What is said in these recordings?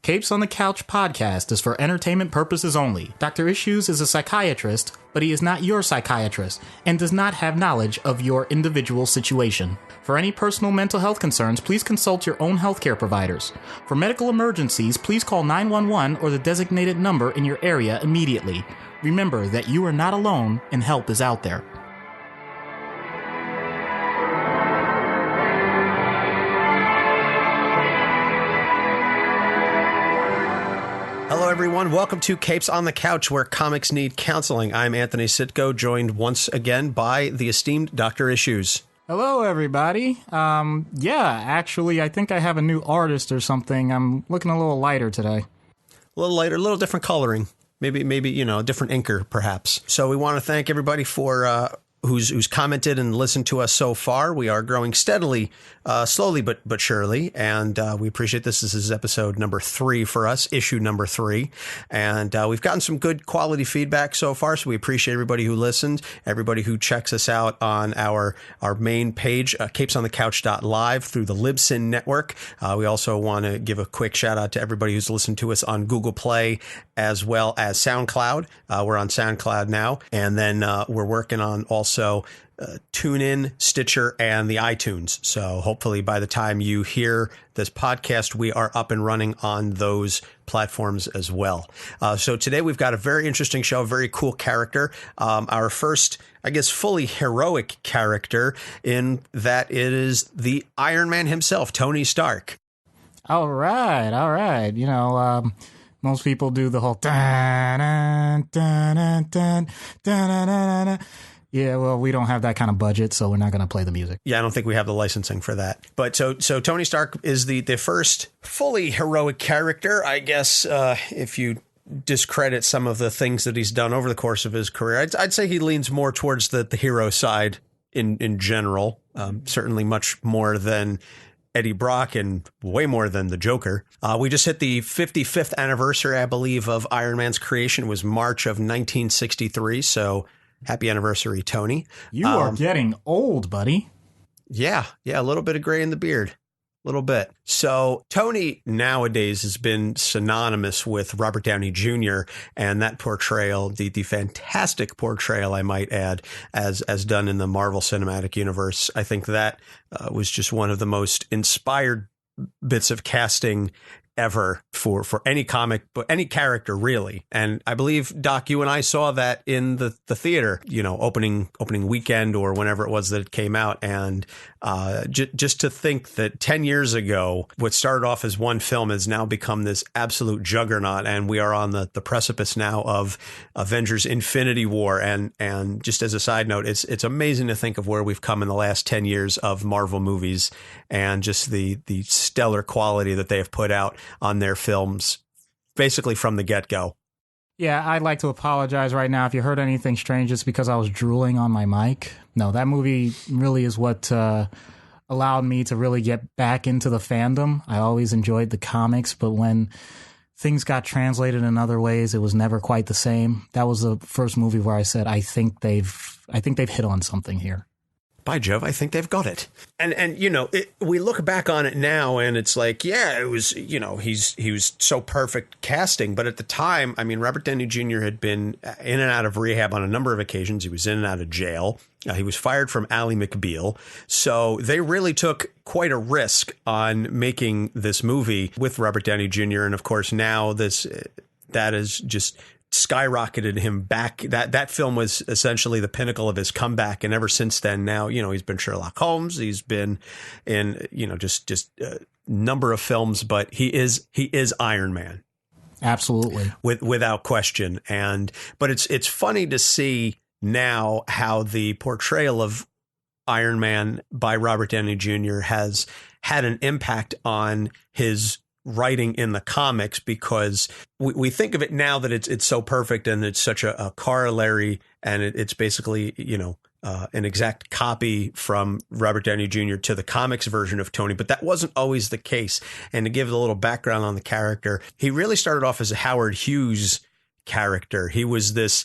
Capes on the Couch podcast is for entertainment purposes only. Dr. Issues is a psychiatrist, but he is not your psychiatrist and does not have knowledge of your individual situation. For any personal mental health concerns, please consult your own healthcare providers. For medical emergencies, please call 911 or the designated number in your area immediately. Remember that you are not alone and help is out there. Hello, everyone. Welcome to Capes on the Couch, where comics need counseling. I'm Anthony Sitko, joined once again by the esteemed Dr. Issues. Hello, everybody. Actually, I think I have a new artist or something. I'm looking a little lighter today. A little lighter, a little different coloring. Maybe, a different inker, perhaps. So we want to thank everybody for who's commented and listened to us so far. We are growing steadily, slowly but surely, and we appreciate this. This is episode number 3 for us, issue number 3, and we've gotten some good quality feedback so far, so we appreciate everybody who listened, everybody who checks us out on our main page, capesonthecouch.live, through the Libsyn network. We also want to give a quick shout out to everybody who's listened to us on Google Play as well as SoundCloud. We're on SoundCloud now, and then we're working on also TuneIn, Stitcher, and the iTunes. So hopefully by the time you hear this podcast, we are up and running on those platforms as well. So today we've got a very interesting show, a very cool character. Our first, I guess, fully heroic character, in that it is the Iron Man himself, Tony Stark. All right. You know, most people do the whole dun, dun, dun, dun, dun, dun, dun. Yeah, well, we don't have that kind of budget, so we're not going to play the music. Yeah, I don't think we have the licensing for that. But so Tony Stark is the first fully heroic character, I guess, if you discredit some of the things that he's done over the course of his career. I'd say he leans more towards the hero side in general, certainly much more than Eddie Brock and way more than the Joker. We just hit the 55th anniversary, I believe, of Iron Man's creation. It was March of 1963, so happy anniversary, Tony. You are getting old, buddy. Yeah, a little bit of gray in the beard. A little bit. So Tony nowadays has been synonymous with Robert Downey Jr. and that portrayal, the fantastic portrayal, I might add, as done in the Marvel Cinematic Universe. I think that was just one of the most inspired bits of casting ever for any comic, but any character, really. And I believe, Doc, you and I saw that in the theater, opening weekend or whenever it was that it came out. And just to think that 10 years ago, what started off as one film has now become this absolute juggernaut. And we are on the precipice now of Avengers Infinity War. And just as a side note, it's amazing to think of where we've come in the last 10 years of Marvel movies and just the stellar quality that they have put out on their films, basically from the get-go. Yeah, I'd like to apologize right now. If you heard anything strange, it's because I was drooling on my mic. No, that movie really is what allowed me to really get back into the fandom. I always enjoyed the comics, but when things got translated in other ways, it was never quite the same. That was the first movie where I said, I think they've hit on something here. By Jove, I think they've got it. And we look back on it now and it's like, yeah, it was, he was so perfect casting. But at the time, I mean, Robert Downey Jr. had been in and out of rehab on a number of occasions. He was in and out of jail. He was fired from Ally McBeal. So they really took quite a risk on making this movie with Robert Downey Jr. And of course, now that is just skyrocketed him back. That film was essentially the pinnacle of his comeback, and ever since then, now he's been Sherlock Holmes. He's been in just a number of films, but he is Iron Man, absolutely, without question. But it's funny to see now how the portrayal of Iron Man by Robert Downey Jr. has had an impact on his writing in the comics, because we think of it now that it's so perfect and it's such a corollary, and it's basically an exact copy from Robert Downey Jr. to the comics version of Tony, but that wasn't always the case. And to give a little background on the character, he really started off as a Howard Hughes character. He was this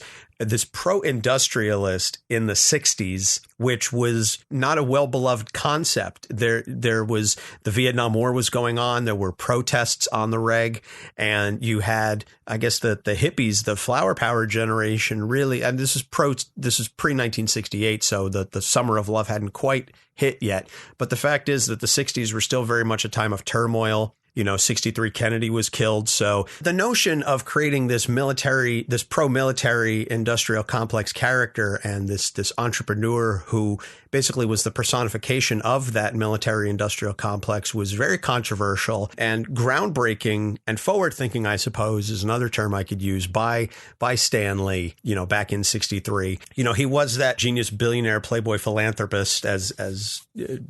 pro-industrialist in the 60s, which was not a well-beloved concept. There was the Vietnam War was going on. There were protests on the reg, and you had, I guess, the hippies, the flower power generation, really. And this is pre-1968, so the summer of love hadn't quite hit yet. But the fact is that the 60s were still very much a time of turmoil. 63 Kennedy was killed. So the notion of creating this pro-military industrial complex character and this entrepreneur who basically was the personification of that military industrial complex was very controversial and groundbreaking and forward thinking, I suppose, is another term I could use by Stan Lee, back in 63. He was that genius billionaire playboy philanthropist, as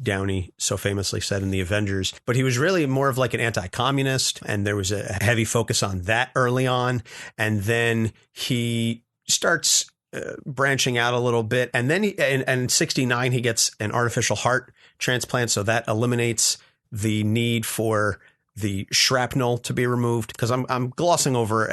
Downey so famously said in the Avengers, but he was really more of like an anti-communist, and there was a heavy focus on that early on. And then he starts branching out a little bit. And then in 69, he gets an artificial heart transplant. So that eliminates the need for the shrapnel to be removed, because I'm glossing over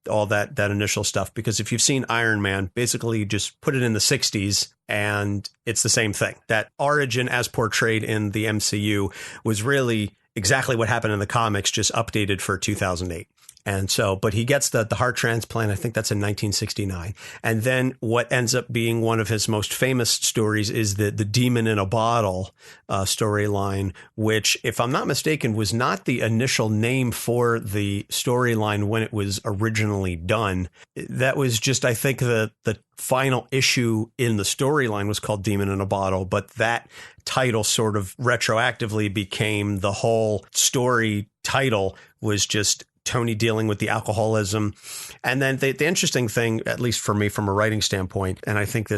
all that initial stuff, because if you've seen Iron Man, basically just put it in the 60s and it's the same thing. That origin as portrayed in the MCU was really exactly what happened in the comics, just updated for 2008. And so, but he gets the heart transplant. I think that's in 1969. And then what ends up being one of his most famous stories is the Demon in a Bottle storyline, which, if I'm not mistaken, was not the initial name for the storyline when it was originally done. That was just, I think, the final issue in the storyline was called Demon in a Bottle, but that title sort of retroactively became the whole story title, was just Tony dealing with the alcoholism. And then the interesting thing, at least for me from a writing standpoint, and I think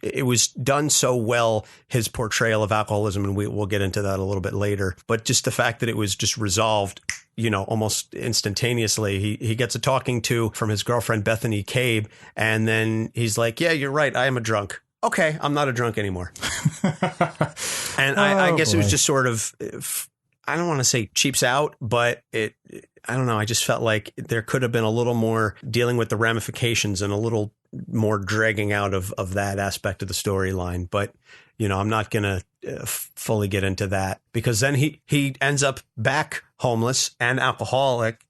it was done so well, his portrayal of alcoholism, and we'll get into that a little bit later, but just the fact that it was just resolved, almost instantaneously. He gets a talking to from his girlfriend, Bethany Cabe, and then he's like, yeah, you're right, I am a drunk. Okay, I'm not a drunk anymore. And I guess boy. It was just sort of, I don't want to say cheaps out, but I don't know. I just felt like there could have been a little more dealing with the ramifications and a little more dragging out of that aspect of the storyline. But, I'm not going to fully get into that, because then he ends up back homeless and alcoholic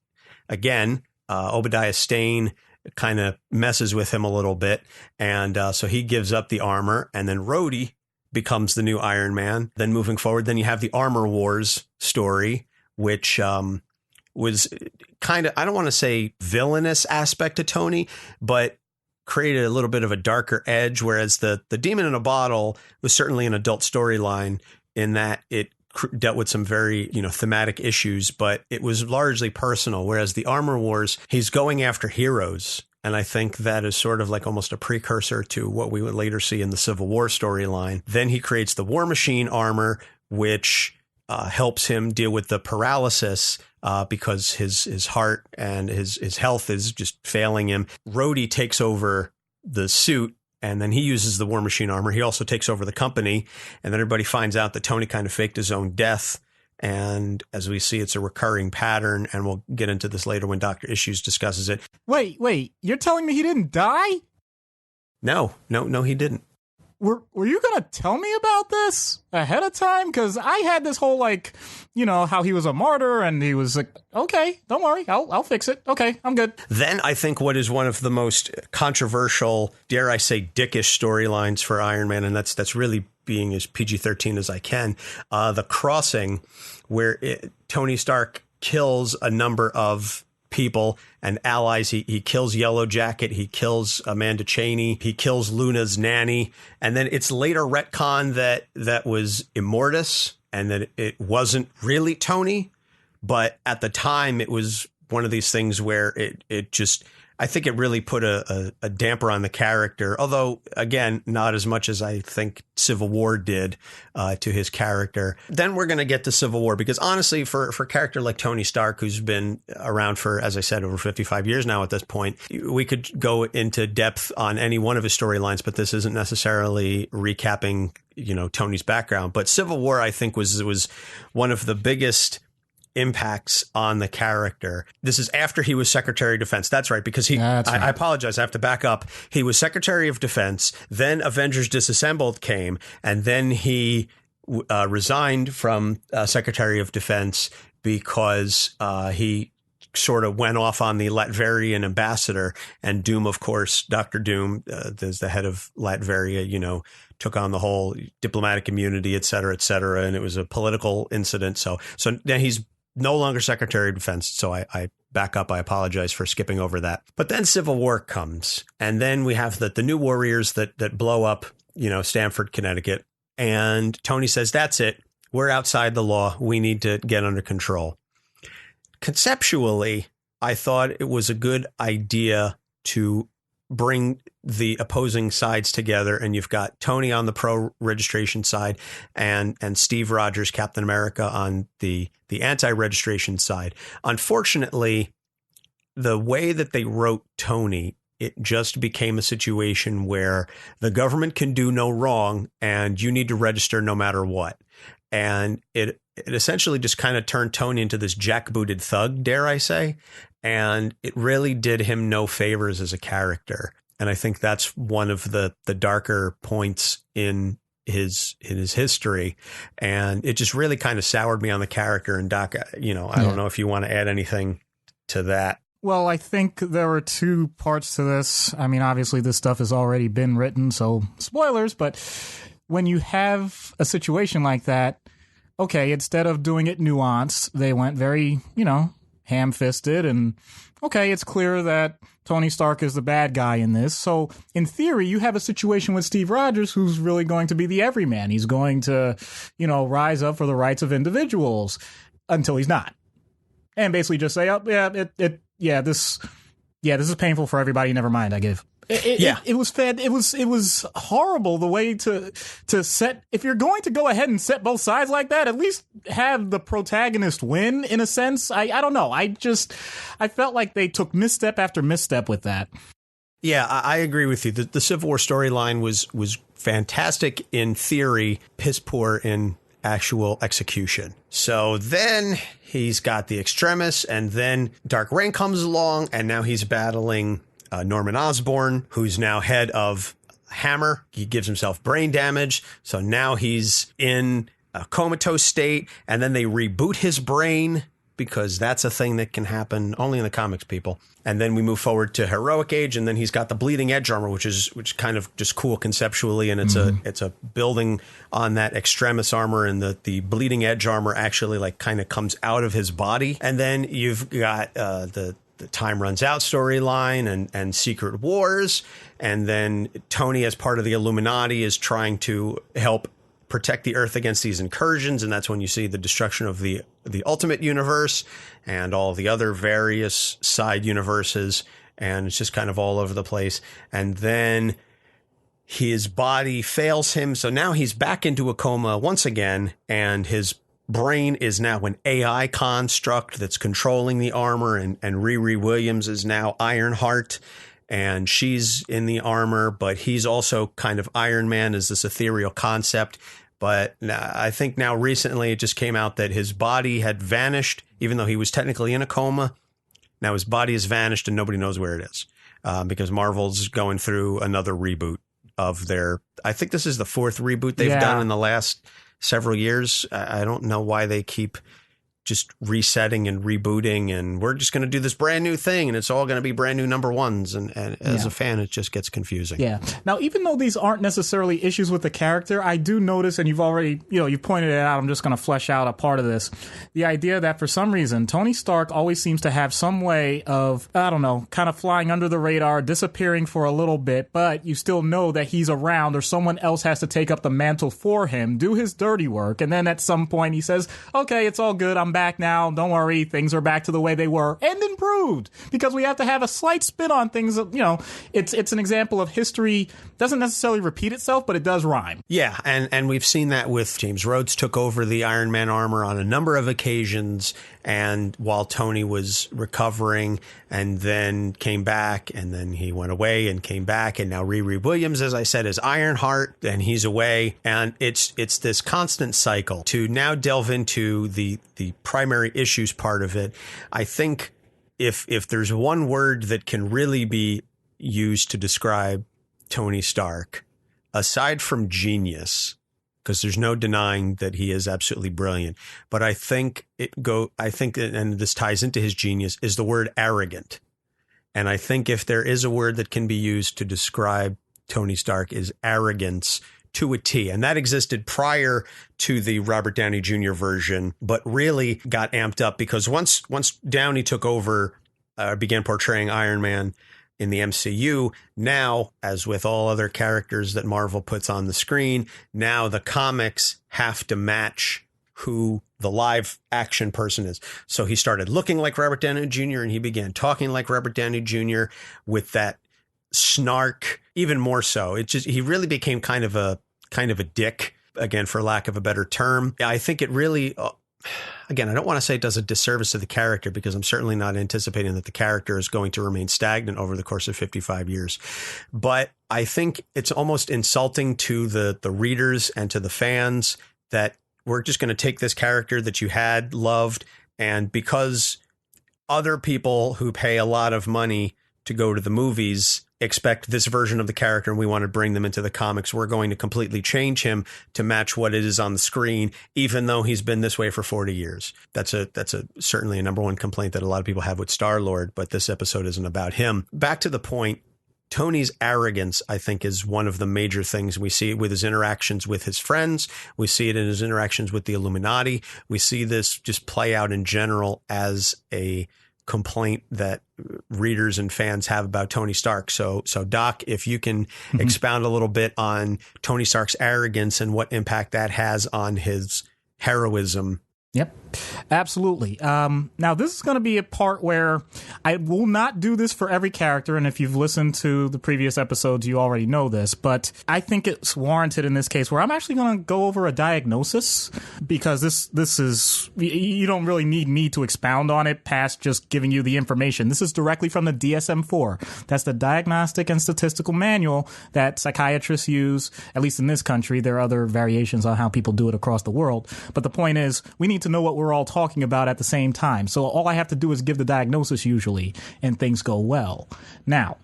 again. Obadiah Stane kind of messes with him a little bit. And so he gives up the armor, and then Rhodey becomes the new Iron Man. Then moving forward, then you have the Armor Wars story, which was kind of, I don't want to say villainous aspect to Tony, but created a little bit of a darker edge. Whereas the Demon in a Bottle was certainly an adult storyline in that it dealt with some very, thematic issues, but it was largely personal. Whereas the Armor Wars, he's going after heroes. And I think that is sort of like almost a precursor to what we would later see in the Civil War storyline. Then he creates the War Machine armor, which helps him deal with the paralysis because his heart and his health is just failing him. Rhodey takes over the suit, and then he uses the War Machine armor. He also takes over the company, and then everybody finds out that Tony kind of faked his own death. And as we see, it's a recurring pattern, and we'll get into this later when Dr. Issues discusses it. Wait, you're telling me he didn't die? No, he didn't. Were you going to tell me about this ahead of time? Because I had this whole, how he was a martyr, and he was like, okay, don't worry, I'll fix it. Okay, I'm good. Then I think what is one of the most controversial, dare I say, dickish storylines for Iron Man, and that's really being as PG-13 as I can, The Crossing, where Tony Stark kills a number of people and allies. He kills Yellow Jacket. He kills Amanda Chaney. He kills Luna's nanny. And then it's later retconned that was Immortus and that it wasn't really Tony. But at the time, it was one of these things where it just, I think it really put a damper on the character, although, again, not as much as I think Civil War did to his character. Then we're going to get to Civil War, because honestly, for a character like Tony Stark, who's been around for, as I said, over 55 years now at this point, we could go into depth on any one of his storylines, but this isn't necessarily recapping, Tony's background. But Civil War, I think, was one of the biggest impacts on the character. This is after he was Secretary of Defense. That's right, because I apologize, I have to back up. He was Secretary of Defense, then Avengers Disassembled came, and then he resigned from Secretary of Defense because he sort of went off on the Latverian ambassador, and Doom, of course, Dr. Doom, is the head of Latveria, took on the whole diplomatic immunity, et cetera, and it was a political incident. So now he's no longer Secretary of Defense. So I back up. I apologize for skipping over that. But then Civil War comes, and then we have the New Warriors that blow up, Stamford, Connecticut. And Tony says, that's it. We're outside the law. We need to get under control. Conceptually, I thought it was a good idea to bring the opposing sides together, and you've got Tony on the pro-registration side and Steve Rogers, Captain America, on the anti-registration side. Unfortunately, the way that they wrote Tony, it just became a situation where the government can do no wrong and you need to register no matter what. And it essentially just kind of turned Tony into this jackbooted thug, dare I say. And it really did him no favors as a character. And I think that's one of the darker points in his history. And it just really kind of soured me on the character. And Doc, I don't know if you want to add anything to that. Well, I think there are two parts to this. I mean, obviously this stuff has already been written, so spoilers, but when you have a situation like that, okay, instead of doing it nuanced, they went very, ham-fisted, and okay, it's clear that Tony Stark is the bad guy in this. So in theory, you have a situation with Steve Rogers who's really going to be the everyman. He's going to, rise up for the rights of individuals until he's not. And basically just say, this is painful for everybody. Never mind, I give. It was horrible the way to set. If you're going to go ahead and set both sides like that, at least have the protagonist win in a sense. I don't know. I felt like they took misstep after misstep with that. Yeah, I agree with you. The Civil War storyline was fantastic in theory, piss poor in actual execution. So then he's got the Extremis, and then Dark Reign comes along, and now he's battling Norman Osborn, who's now head of Hammer. He gives himself brain damage. So now he's in a comatose state, and then they reboot his brain because that's a thing that can happen only in the comics, people. And then we move forward to Heroic Age, and then he's got the Bleeding Edge armor, which kind of just cool conceptually, and it's a building on that Extremis armor, and the Bleeding Edge armor actually kind of comes out of his body. And then you've got the Time Runs Out storyline and Secret Wars. And then Tony, as part of the Illuminati, is trying to help protect the Earth against these incursions. And that's when you see the destruction of the Ultimate Universe and all the other various side universes. And it's just kind of all over the place. And then his body fails him. So now he's back into a coma once again, and his brain is now an AI construct that's controlling the armor, and Riri Williams is now Ironheart, and she's in the armor, but he's also kind of Iron Man as this ethereal concept. But I think now recently it just came out that his body had vanished, even though he was technically in a coma. Now his body has vanished and nobody knows where it is, because Marvel's going through another reboot of I think this is the fourth reboot they've done in the last several years. I don't know why they keep just resetting and rebooting, and we're just going to do this brand new thing, and it's all going to be brand new number ones. And as a fan, it just gets confusing. Yeah. Now, even though these aren't necessarily issues with the character, I do notice, and you've already, you've pointed it out, I'm just going to flesh out a part of this. The idea that for some reason, Tony Stark always seems to have some way of, kind of flying under the radar, disappearing for a little bit, but you still know that he's around, or someone else has to take up the mantle for him, do his dirty work. And then at some point he says, okay, it's all good. I'm back now. Don't worry. Things are back to the way they were. And then improved because we have to have a slight spin on things. It's an example of history doesn't necessarily repeat itself, but it does rhyme. Yeah, and we've seen that with James Rhodes took over the Iron Man armor on a number of occasions, and while Tony was recovering, and then came back, and then he went away and came back, and now Riri Williams, as I said, is Ironheart, and he's away, and it's this constant cycle. To now delve into the primary issues part of it, I think if there's one word that can really be used to describe Tony Stark, aside from genius, because there's no denying that he is absolutely brilliant, but I think and this ties into his genius, is the word arrogant. And I think if there is a word that can be used to describe Tony Stark, is arrogance to a T. And that existed prior to the Robert Downey Jr. version, but really got amped up because once Downey took over, began portraying Iron Man in the MCU, now, as with all other characters that Marvel puts on the screen, now the comics have to match who the live action person is. So he started looking like Robert Downey Jr. and he began talking like Robert Downey Jr. with that snark, even more so. He really became kind of a dick, again, for lack of a better term. I think it really, again, I don't want to say it does a disservice to the character because I'm certainly not anticipating that the character is going to remain stagnant over the course of 55 years. But I think it's almost insulting to the readers and to the fans that we're just going to take this character that you had loved, and because other people who pay a lot of money to go to the movies expect this version of the character and we want to bring them into the comics, we're going to completely change him to match what it is on the screen, even though he's been this way for 40 years. That's certainly a number one complaint that a lot of people have with Star-Lord, but this episode isn't about him. Back to the point, Tony's arrogance, I think, is one of the major things we see with his interactions with his friends. We see it in his interactions with the Illuminati. We see this just play out in general as a complaint that readers and fans have about Tony Stark. So Doc, if you can expound a little bit on Tony Stark's arrogance and what impact that has on his heroism. Yep, absolutely. Now, this is going to be a part where I will not do this for every character. And if you've listened to the previous episodes, you already know this. But I think it's warranted in this case where I'm actually going to go over a diagnosis, because this is, you don't really need me to expound on it past just giving you the information. This is directly from the DSM-4. That's the Diagnostic and Statistical Manual that psychiatrists use, at least in this country. There are other variations on how people do it across the world. But the point is, we need to know what we're all talking about at the same time. So all I have to do is give the diagnosis usually, and things go well. Now,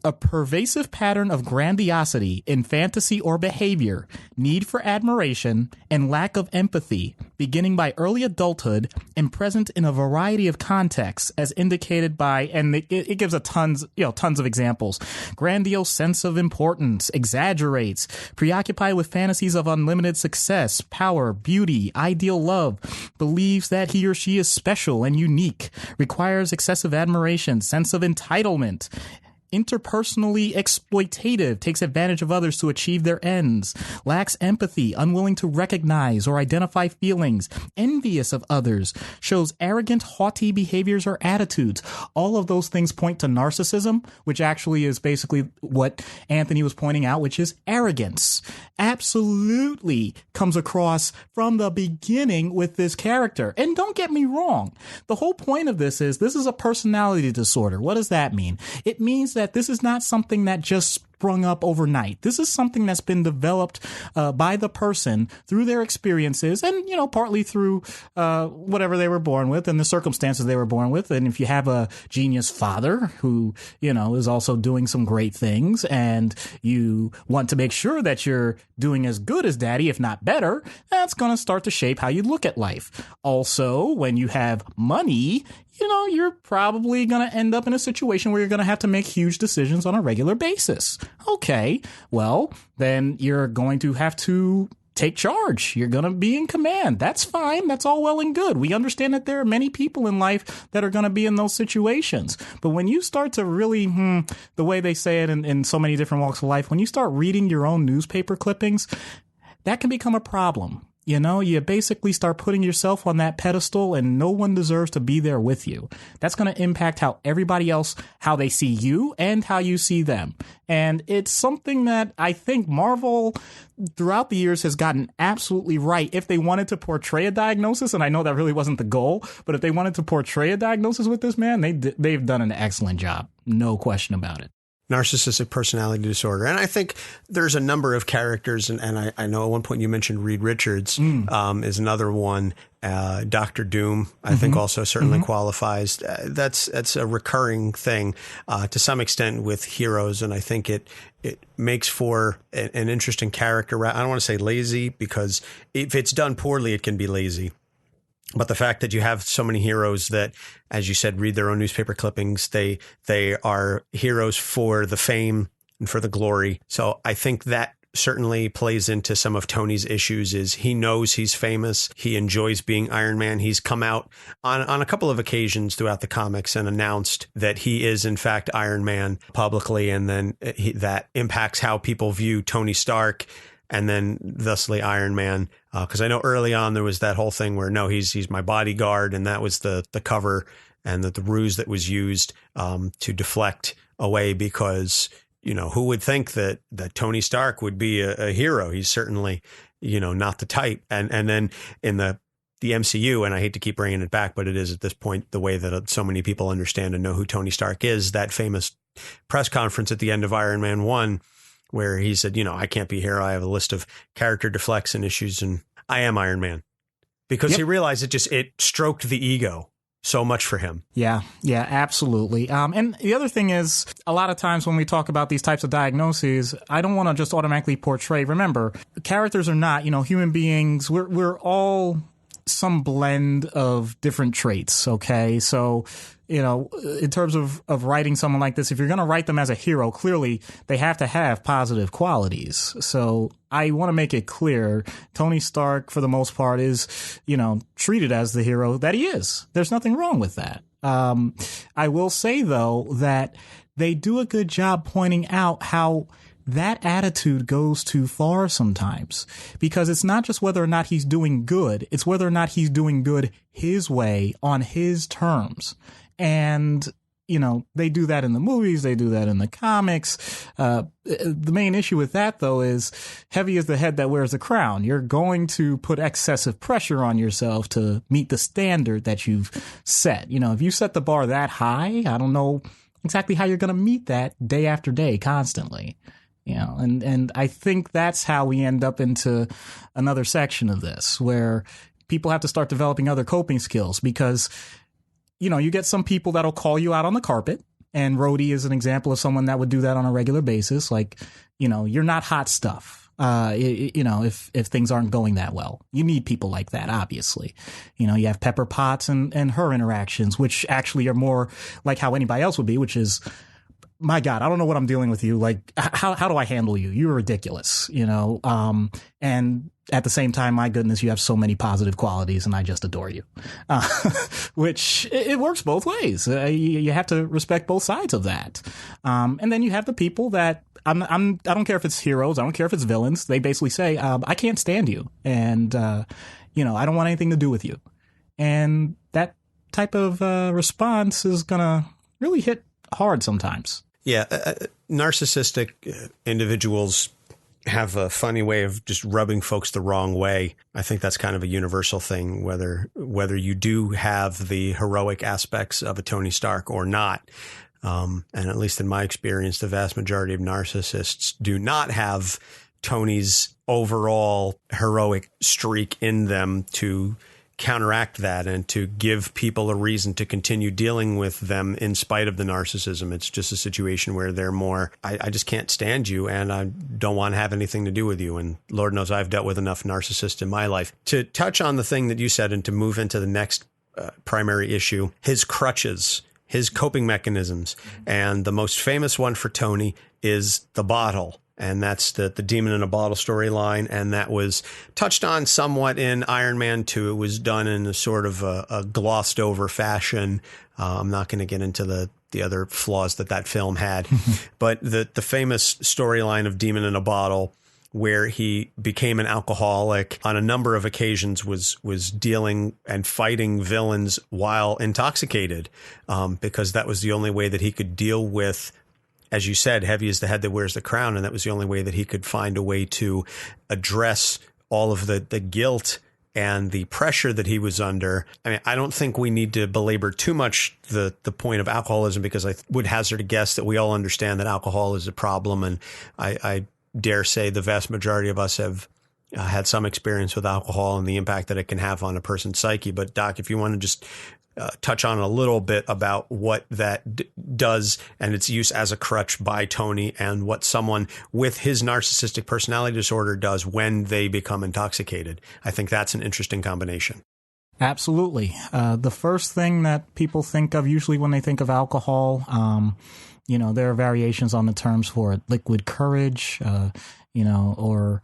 a pervasive pattern of grandiosity in fantasy or behavior, need for admiration, and lack of empathy, beginning by early adulthood and present in a variety of contexts, as indicated by, and it gives a tons of examples. Grandiose sense of importance, exaggerates, preoccupied with fantasies of unlimited success, power, beauty, ideal love, believes that he or she is special and unique, requires excessive admiration, sense of entitlement, interpersonally exploitative, takes advantage of others to achieve their ends, lacks empathy, unwilling to recognize or identify feelings, envious of others, shows arrogant, haughty behaviors or attitudes. All of those things point to narcissism, which actually is basically what Anthony was pointing out, which is arrogance. Absolutely comes across from the beginning with this character. And don't get me wrong, the whole point of this is a personality disorder. What does that mean? It means that this is not something that just sprung up overnight. This is something that's been developed by the person through their experiences and, partly through whatever they were born with and the circumstances they were born with. And if you have a genius father who, is also doing some great things and you want to make sure that you're doing as good as daddy, if not better, that's going to start to shape how you look at life. Also, when you have money, you're probably going to end up in a situation where you're going to have to make huge decisions on a regular basis. Okay, well, then you're going to have to take charge. You're going to be in command. That's fine. That's all well and good. We understand that there are many people in life that are going to be in those situations. But when you start to really, the way they say it in so many different walks of life, when you start reading your own newspaper clippings, that can become a problem. You know, you basically start putting yourself on that pedestal and no one deserves to be there with you. That's going to impact how everybody else, how they see you and how you see them. And it's something that I think Marvel throughout the years has gotten absolutely right. If they wanted to portray a diagnosis, and I know that really wasn't the goal, but if they wanted to portray a diagnosis with this man, they've done an excellent job. No question about it. Narcissistic personality disorder. And I think there's a number of characters, and I know at one point you mentioned Reed Richards is another one. Dr. Doom, I think also certainly qualifies. That's a recurring thing to some extent with heroes, and I think it makes for an interesting character. I don't want to say lazy, because if it's done poorly, it can be lazy. But the fact that you have so many heroes that, as you said, read their own newspaper clippings, they are heroes for the fame and for the glory. So I think that certainly plays into some of Tony's issues. Is he knows he's famous. He enjoys being Iron Man. He's come out on a couple of occasions throughout the comics and announced that he is in fact Iron Man publicly. And then that impacts how people view Tony Stark, and then thusly Iron Man. Because I know early on there was that whole thing where, no, he's my bodyguard. And that was the cover and the ruse that was used to deflect away, because, you know, who would think that Tony Stark would be a hero? He's certainly, you know, not the type. And then in the MCU, and I hate to keep bringing it back, but it is at this point the way that so many people understand and know who Tony Stark is, that famous press conference at the end of Iron Man 1, where he said, you know, I can't be here. I have a list of character deflects and issues, and I am Iron Man. Because he realized it stroked the ego so much for him. Yeah, absolutely. And the other thing is, a lot of times when we talk about these types of diagnoses, I don't want to just automatically portray. Remember, characters are not, you know, human beings. We're all some blend of different traits. Okay, so, you know, in terms of writing someone like this, if you're going to write them as a hero, clearly they have to have positive qualities. So I want to make it clear, Tony Stark, for the most part, is, you know, treated as the hero that he is. There's nothing wrong with that. I will say, though, that they do a good job pointing out how that attitude goes too far sometimes, because it's not just whether or not he's doing good. It's whether or not he's doing good his way on his terms. And, you know, they do that in the movies. They do that in the comics. The main issue with that, though, is heavy is the head that wears the crown. You're going to put excessive pressure on yourself to meet the standard that you've set. You know, if you set the bar that high, I don't know exactly how you're going to meet that day after day constantly. You know, and I think that's how we end up into another section of this, where people have to start developing other coping skills, because, you know, you get some people that'll call you out on the carpet, and Rhodey is an example of someone that would do that on a regular basis. Like, you know, you're not hot stuff. You know, if things aren't going that well, you need people like that, obviously. You know, you have Pepper Potts and her interactions, which actually are more like how anybody else would be, which is, my God, I don't know what I'm dealing with you. Like, how do I handle you? You're ridiculous, you know? And at the same time, my goodness, you have so many positive qualities and I just adore you. Which it works both ways. You have to respect both sides of that. And then you have the people that I don't care if it's heroes. I don't care if it's villains. They basically say, I can't stand you. And, you know, I don't want anything to do with you. And that type of response is going to really hit hard sometimes. Yeah, narcissistic individuals have a funny way of just rubbing folks the wrong way. I think that's kind of a universal thing, whether you do have the heroic aspects of a Tony Stark or not. And at least in my experience, the vast majority of narcissists do not have Tony's overall heroic streak in them to counteract that and to give people a reason to continue dealing with them in spite of the narcissism. It's just a situation where they're more, I just can't stand you and I don't want to have anything to do with you. And Lord knows I've dealt with enough narcissists in my life. To touch on the thing that you said and to move into the next primary issue, his crutches, his coping mechanisms. And the most famous one for Tony is the bottle. And that's the demon in a bottle storyline. And that was touched on somewhat in Iron Man 2. It was done in a sort of a glossed over fashion. I'm not going to get into the other flaws that film had. But the famous storyline of Demon in a Bottle where he became an alcoholic on a number of occasions, was dealing and fighting villains while intoxicated, because that was the only way that he could deal with, as you said, heavy is the head that wears the crown. And that was the only way that he could find a way to address all of the guilt and the pressure that he was under. I mean, I don't think we need to belabor too much the point of alcoholism, because I would hazard a guess that we all understand that alcohol is a problem. And I dare say the vast majority of us have had some experience with alcohol and the impact that it can have on a person's psyche. But Doc, if you want to just touch on a little bit about what that does and its use as a crutch by Tony, and what someone with his narcissistic personality disorder does when they become intoxicated. I think that's an interesting combination. Absolutely. The first thing that people think of usually when they think of alcohol, there are variations on the terms for it. Liquid courage, or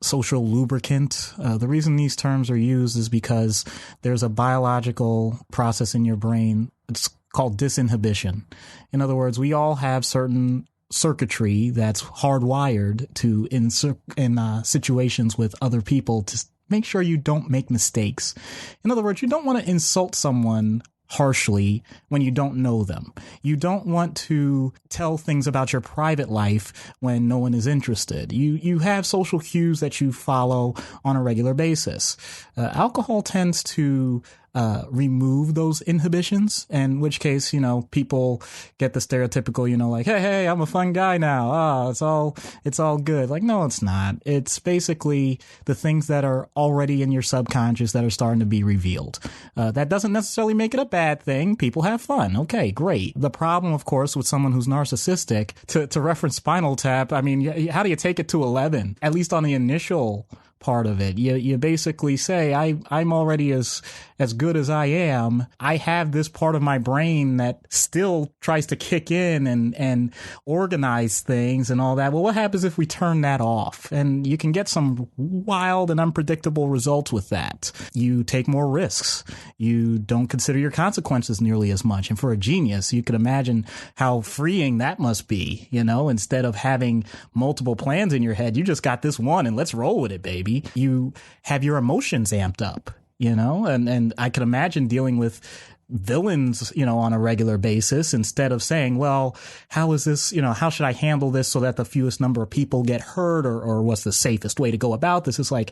social lubricant. The reason these terms are used is because there's a biological process in your brain. It's called disinhibition. In other words, we all have certain circuitry that's hardwired to in situations with other people to make sure you don't make mistakes. In other words, you don't want to insult someone harshly when you don't know them. You don't want to tell things about your private life when no one is interested. You have social cues that you follow on a regular basis. Alcohol tends to remove those inhibitions, in which case, people get the stereotypical, like, hey, I'm a fun guy now. It's all good. Like, no, it's not. It's basically the things that are already in your subconscious that are starting to be revealed. That doesn't necessarily make it a bad thing. People have fun. Okay, great. The problem, of course, with someone who's narcissistic, to reference Spinal Tap, I mean, how do you take it to 11? At least on the initial part of it. You basically say, I'm already as good as I am. I have this part of my brain that still tries to kick in and organize things and all that. Well, what happens if we turn that off? And you can get some wild and unpredictable results with that. You take more risks. You don't consider your consequences nearly as much. And for a genius, you can imagine how freeing that must be, instead of having multiple plans in your head, you just got this one and let's roll with it, baby. You have your emotions amped up, and I can imagine dealing with villains, on a regular basis, instead of saying, well, how is this, how should I handle this so that the fewest number of people get hurt, or what's the safest way to go about this? It's like,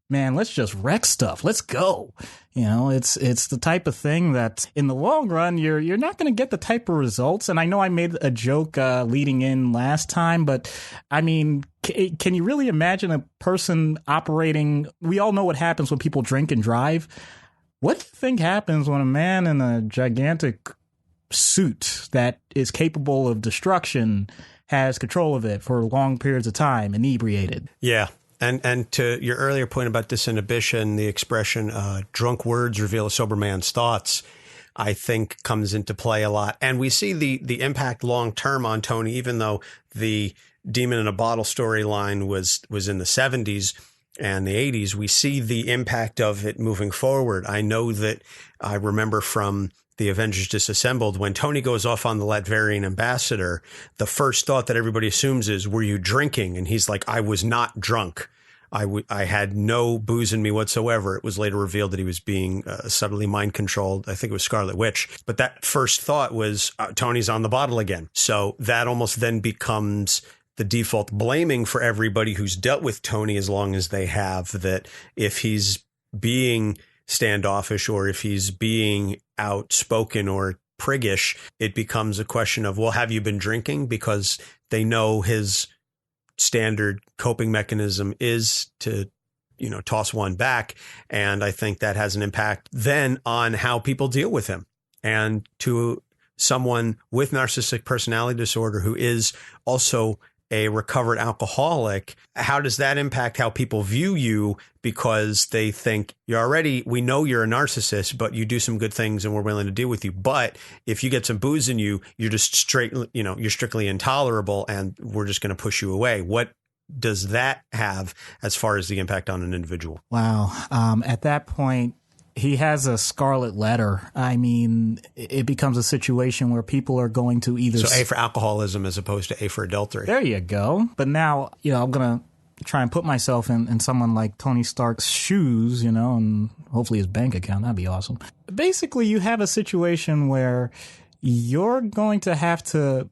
man, let's just wreck stuff. Let's go. It's the type of thing that in the long run, you're not going to get the type of results. And I know I made a joke leading in last time, but I mean, can you really imagine a person operating? We all know what happens when people drink and drive. What do you think happens when a man in a gigantic suit that is capable of destruction has control of it for long periods of time, inebriated? Yeah. And to your earlier point about disinhibition, the expression drunk words reveal a sober man's thoughts, I think comes into play a lot. And we see the impact long term on Tony, even though the Demon in a Bottle storyline was in the 70s and the 80s. We see the impact of it moving forward. I know that I remember from the Avengers Disassembled, when Tony goes off on the Latverian ambassador, the first thought that everybody assumes is, were you drinking? And he's like, I was not drunk. I had no booze in me whatsoever. It was later revealed that he was being subtly mind controlled. I think it was Scarlet Witch. But that first thought was, Tony's on the bottle again. So that almost then becomes the default blaming for everybody who's dealt with Tony, as long as they have, that if he's being standoffish or if he's being outspoken or priggish, it becomes a question of, well, have you been drinking? Because they know his standard coping mechanism is to, toss one back. And I think that has an impact then on how people deal with him. And to someone with narcissistic personality disorder who is also a recovered alcoholic, how does that impact how people view you? Because they think we know you're a narcissist, but you do some good things and we're willing to deal with you. But if you get some booze in you, you're just you're strictly intolerable and we're just going to push you away. What does that have as far as the impact on an individual? Wow. At that point, he has a scarlet letter. I mean, it becomes a situation where people are going to either... So A for alcoholism as opposed to A for adultery. There you go. But now, I'm going to try and put myself in someone like Tony Stark's shoes, and hopefully his bank account. That'd be awesome. Basically, you have a situation where you're going to have to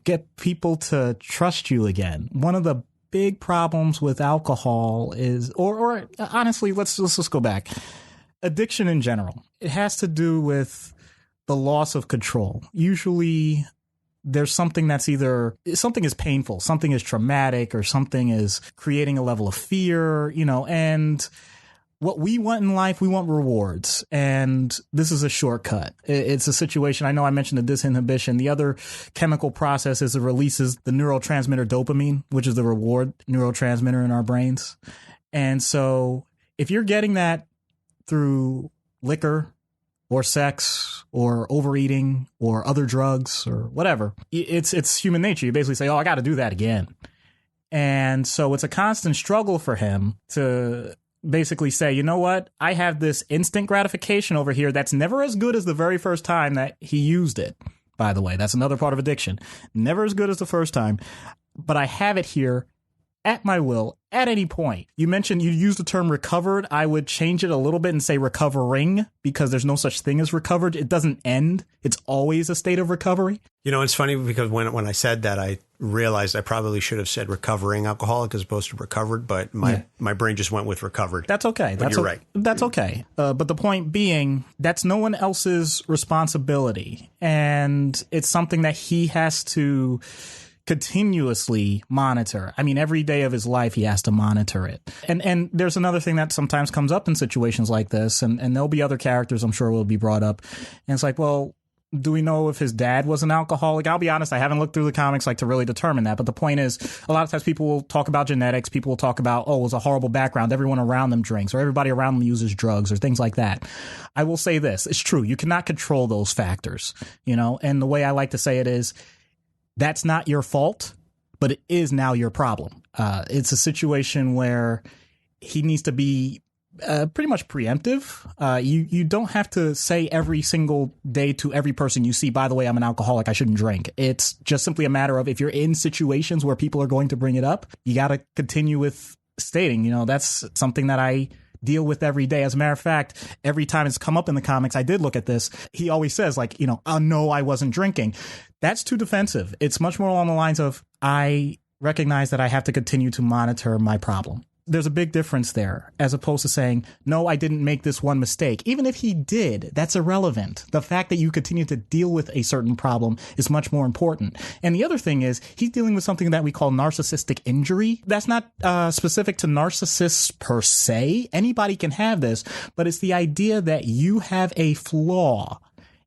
get people to trust you again. One of the big problems with alcohol is, or honestly, let's go back. Addiction in general. It has to do with the loss of control. Usually there's something that's either something is painful, something is traumatic, or something is creating a level of fear, and what we want in life, we want rewards. And this is a shortcut. It's a situation. I know I mentioned the disinhibition. The other chemical process is it releases the neurotransmitter dopamine, which is the reward neurotransmitter in our brains. And so if you're getting that through liquor or sex or overeating or other drugs or whatever, it's human nature. You basically say, oh, I got to do that again. And so it's a constant struggle for him to basically say, you know what? I have this instant gratification over here that's never as good as the very first time that he used it. By the way, that's another part of addiction. Never as good as the first time, but I have it here at my will at any point. You mentioned you used the term recovered. I would change it a little bit and say recovering, because there's no such thing as recovered. It doesn't end. It's always a state of recovery. It's funny because when I said that, I realized I probably should have said recovering alcoholic as opposed to recovered, but my brain just went with recovered. That's okay. You're right. That's okay. But the point being, that's no one else's responsibility. And it's something that he has to continuously monitor. I mean, every day of his life, he has to monitor it. And there's another thing that sometimes comes up in situations like this, and there'll be other characters I'm sure will be brought up. And it's like, well, do we know if his dad was an alcoholic? I'll be honest, I haven't looked through the comics to really determine that. But the point is, a lot of times people will talk about genetics. People will talk about, oh, it was a horrible background. Everyone around them drinks, or everybody around them uses drugs, or things like that. I will say this. It's true. You cannot control those factors, and the way I like to say it is, that's not your fault, but it is now your problem. It's a situation where he needs to be pretty much preemptive. You don't have to say every single day to every person you see, by the way, I'm an alcoholic, I shouldn't drink. It's just simply a matter of, if you're in situations where people are going to bring it up, you got to continue with stating, that's something that I deal with every day. As a matter of fact, every time it's come up in the comics, I did look at this. He always says, oh, no, I wasn't drinking. That's too defensive. It's much more along the lines of, I recognize that I have to continue to monitor my problem. There's a big difference there, as opposed to saying, no, I didn't make this one mistake. Even if he did, that's irrelevant. The fact that you continue to deal with a certain problem is much more important. And the other thing is, he's dealing with something that we call narcissistic injury. That's not specific to narcissists per se. Anybody can have this, but it's the idea that you have a flaw,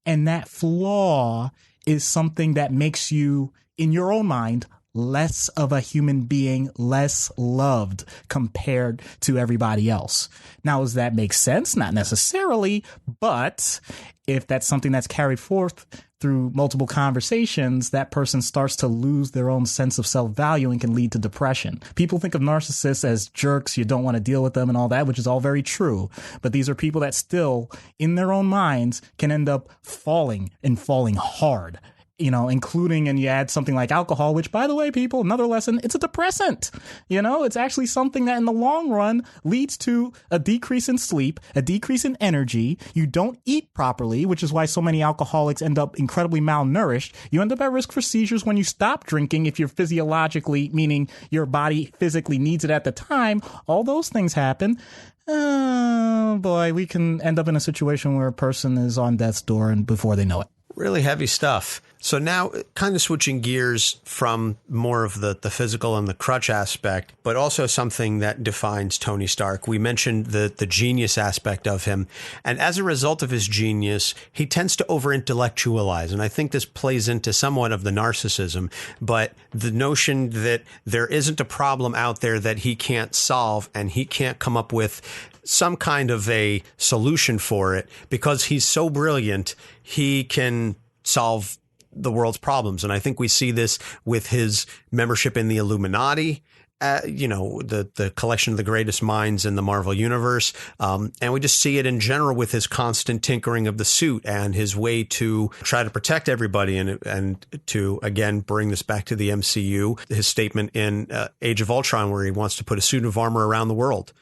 and that flaw is something that makes you, in your own mind, less of a human being, less loved compared to everybody else. Now, does that make sense? Not necessarily, but if that's something that's carried forth through multiple conversations, that person starts to lose their own sense of self-value and can lead to depression. People think of narcissists as jerks, you don't want to deal with them and all that, which is all very true. But these are people that still, in their own minds, can end up falling hard. Including, and you add something like alcohol, which, by the way, people, another lesson, it's a depressant. It's actually something that in the long run leads to a decrease in sleep, a decrease in energy. You don't eat properly, which is why so many alcoholics end up incredibly malnourished. You end up at risk for seizures when you stop drinking, if you're physiologically, meaning your body physically needs it at the time. All those things happen. Oh boy, we can end up in a situation where a person is on death's door and before they know it. Really heavy stuff. So now, kind of switching gears from more of the physical and the crutch aspect, but also something that defines Tony Stark. We mentioned the genius aspect of him. And as a result of his genius, he tends to over-intellectualize. And I think this plays into somewhat of the narcissism. But the notion that there isn't a problem out there that he can't solve, and he can't come up with some kind of a solution for it, because he's so brilliant, he can solve the world's problems. And I think we see this with his membership in the Illuminati the collection of the greatest minds in the Marvel universe. And we just see it in general with his constant tinkering of the suit and his way to try to protect everybody and to, again, bring this back to the MCU, his statement in Age of Ultron, where he wants to put a suit of armor around the world,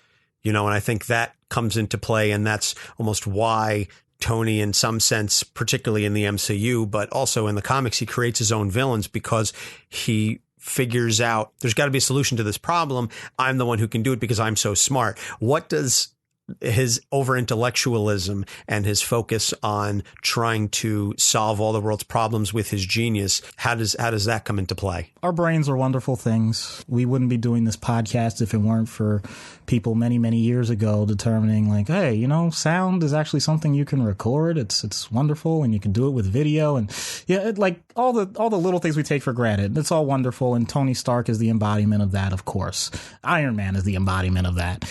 and I think that comes into play. And that's almost why Tony, in some sense, particularly in the MCU, but also in the comics, he creates his own villains because he figures out there's got to be a solution to this problem. I'm the one who can do it because I'm so smart. What does his over-intellectualism and his focus on trying to solve all the world's problems with his genius, how does that come into play? Our brains are wonderful things. We wouldn't be doing this podcast if it weren't for people many, many years ago determining like, hey, sound is actually something you can record. It's wonderful, and you can do it with video, and all the little things we take for granted. It's all wonderful, and Tony Stark is the embodiment of that, of course. Iron Man is the embodiment of that.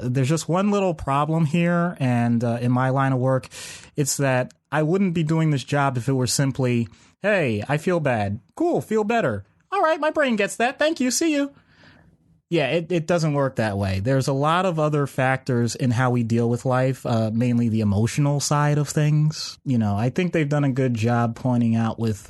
There's just one little problem here, and in my line of work, it's that I wouldn't be doing this job if it were simply, hey, I feel bad. Cool, feel better. All right, my brain gets that. Thank you. See you. Yeah, it doesn't work that way. There's a lot of other factors in how we deal with life, mainly the emotional side of things. I think they've done a good job pointing out with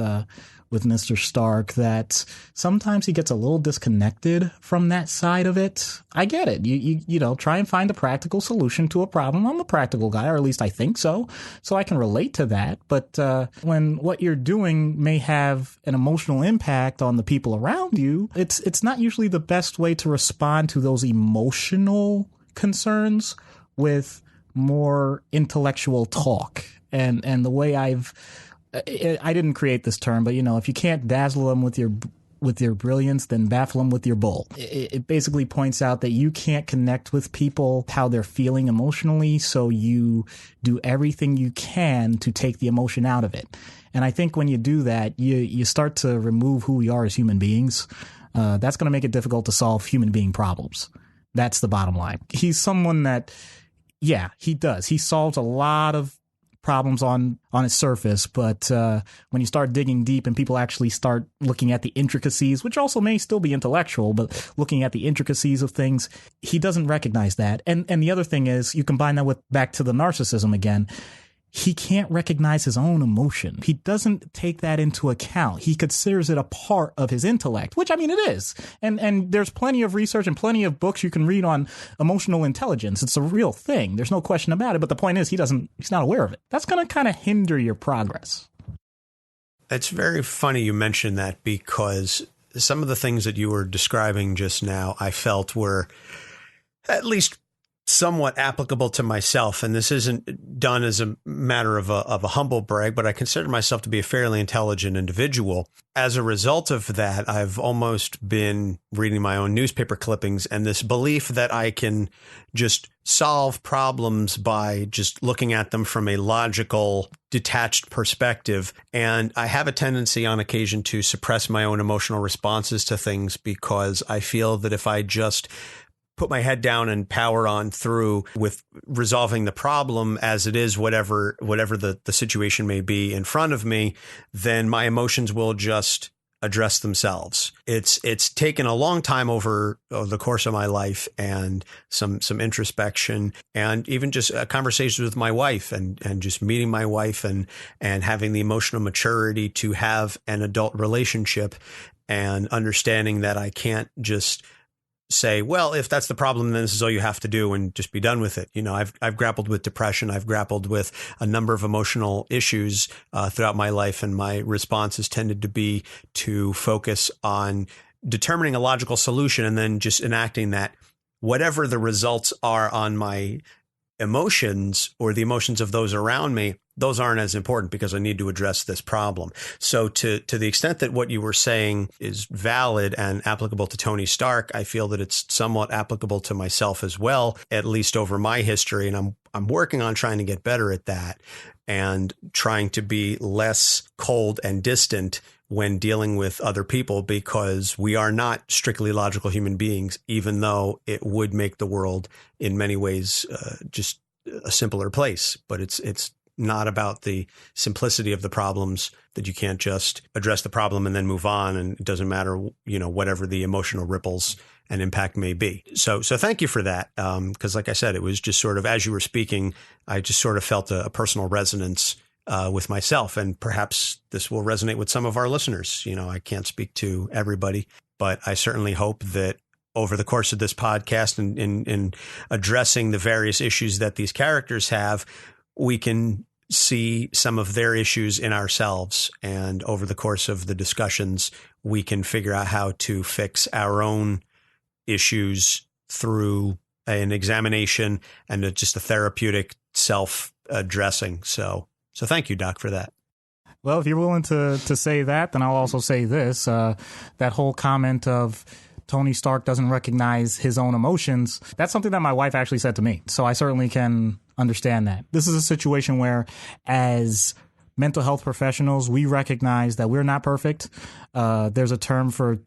Mr. Stark that sometimes he gets a little disconnected from that side of it. I get it. You try and find a practical solution to a problem. I'm a practical guy, or at least I think so. So I can relate to that. But when what you're doing may have an emotional impact on the people around you, it's not usually the best way to respond to those emotional concerns with more intellectual talk. And the way I didn't create this term, but if you can't dazzle them with your brilliance, then baffle them with your bull. It basically points out that you can't connect with people how they're feeling emotionally, so you do everything you can to take the emotion out of it. And I think when you do that, you start to remove who we are as human beings. That's going to make it difficult to solve human being problems. That's the bottom line. He's someone that, yeah, he does. He solves a lot of problems on its surface, but when you start digging deep and people actually start looking at the intricacies, which also may still be intellectual, but looking at the intricacies of things, he doesn't recognize that. And the other thing is, you combine that with back to the narcissism again. He can't recognize his own emotion. He doesn't take that into account. He considers it a part of his intellect, which, I mean, it is. And there's plenty of research and plenty of books you can read on emotional intelligence. It's a real thing. There's no question about it. But the point is, he's not aware of it. That's going to kind of hinder your progress. It's very funny you mentioned that, because some of the things that you were describing just now, I felt were at least somewhat applicable to myself. And this isn't done as a matter of a humble brag, but I consider myself to be a fairly intelligent individual. As a result of that, I've almost been reading my own newspaper clippings, and this belief that I can just solve problems by just looking at them from a logical, detached perspective. And I have a tendency on occasion to suppress my own emotional responses to things, because I feel that if I just put my head down and power on through with resolving the problem as it is, whatever the situation may be in front of me, then my emotions will just address themselves. It's taken a long time over the course of my life, and some introspection, and even just conversations with my wife, and just meeting my wife and having the emotional maturity to have an adult relationship, and understanding that I can't just say, well, if that's the problem, then this is all you have to do, and just be done with it. I've grappled with depression. I've grappled with a number of emotional issues throughout my life, and my response has tended to be to focus on determining a logical solution and then just enacting that. Whatever the results are on my emotions or the emotions of those around me, those aren't as important, because I need to address this problem. So to the extent that what you were saying is valid and applicable to Tony Stark, I feel that it's somewhat applicable to myself as well, at least over my history. And I'm working on trying to get better at that, and trying to be less cold and distant when dealing with other people, because we are not strictly logical human beings, even though it would make the world in many ways just a simpler place. But it's not about the simplicity of the problems, that you can't just address the problem and then move on. And it doesn't matter, whatever the emotional ripples and impact may be. So thank you for that. Because like I said, it was just sort of, as you were speaking, I just sort of felt a personal resonance with myself. And perhaps this will resonate with some of our listeners. I can't speak to everybody, but I certainly hope that over the course of this podcast and in addressing the various issues that these characters have, we can see some of their issues in ourselves. And over the course of the discussions, we can figure out how to fix our own issues through an examination and just a therapeutic self-addressing. So thank you, Doc, for that. Well, if you're willing to say that, then I'll also say this. That whole comment of Tony Stark doesn't recognize his own emotions, that's something that my wife actually said to me. So I certainly can understand that. This is a situation where, as mental health professionals, we recognize that we're not perfect. There's a term for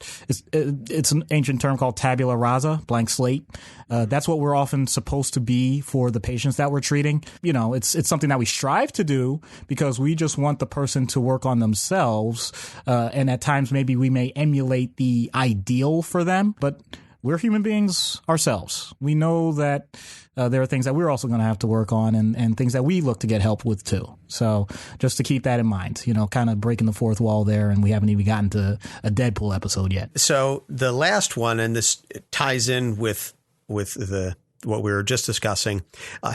it's an ancient term called tabula rasa, blank slate. That's what we're often supposed to be for the patients that we're treating. It's something that we strive to do because we just want the person to work on themselves. And at times, maybe we may emulate the ideal for them, but we're human beings ourselves. We know that there are things that we're also going to have to work on and things that we look to get help with too. So just to keep that in mind, kind of breaking the fourth wall there. And we haven't even gotten to a Deadpool episode yet. So the last one, and this ties in with what we were just discussing,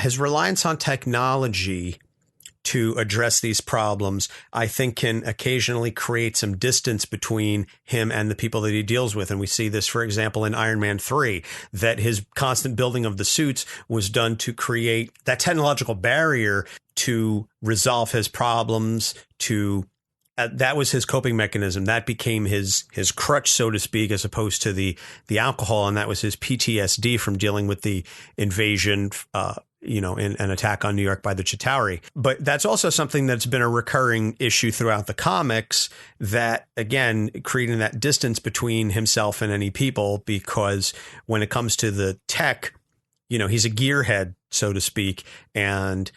his reliance on technology to address these problems, I think, can occasionally create some distance between him and the people that he deals with. And we see this, for example, in Iron Man 3, that his constant building of the suits was done to create that technological barrier to resolve his problems, that was his coping mechanism. That became his crutch, so to speak, as opposed to the alcohol. And that was his PTSD from dealing with the invasion, in an attack on New York by the Chitauri. But that's also something that's been a recurring issue throughout the comics, that, again, creating that distance between himself and any people, because when it comes to the tech, he's a gearhead, so to speak. And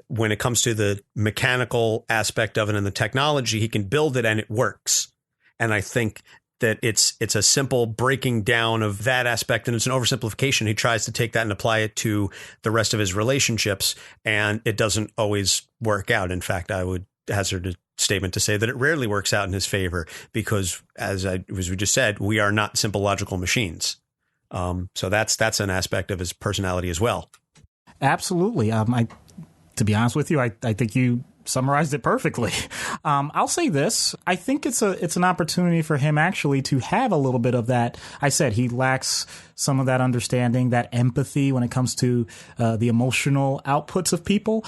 when it comes to the mechanical aspect of it and the technology, he can build it and it works. And I think that it's a simple breaking down of that aspect, and it's an oversimplification. He tries to take that and apply it to the rest of his relationships, and it doesn't always work out. In fact, I would hazard a statement to say that it rarely works out in his favor, because as we just said, we are not simple logical machines. So that's an aspect of his personality as well. Absolutely. To be honest with you, I think you summarized it perfectly. I'll say this. I think it's an opportunity for him actually to have a little bit of that. I said he lacks some of that understanding, that empathy when it comes to the emotional outputs of people.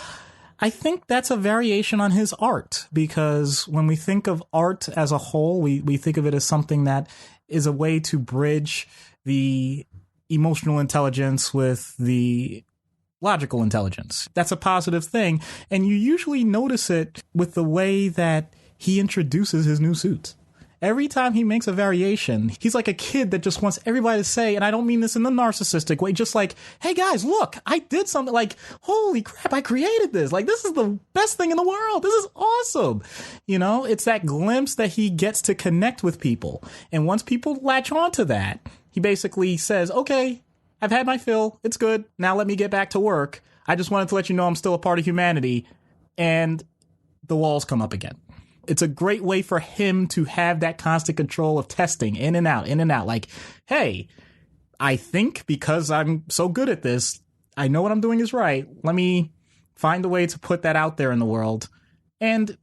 I think that's a variation on his art, because when we think of art as a whole, we think of it as something that is a way to bridge the emotional intelligence with the logical intelligence. That's a positive thing. And you usually notice it with the way that he introduces his new suits. Every time he makes a variation, he's like a kid that just wants everybody to say, and I don't mean this in a narcissistic way, just like, hey guys, look, I did something, like, holy crap, I created this. Like, this is the best thing in the world. This is awesome. It's that glimpse that he gets to connect with people. And once people latch onto that, he basically says, okay, I've had my fill. It's good. Now let me get back to work. I just wanted to let you know I'm still a part of humanity. And the walls come up again. It's a great way for him to have that constant control of testing in and out. Like, hey, I think because I'm so good at this, I know what I'm doing is right. Let me find a way to put that out there in the world. And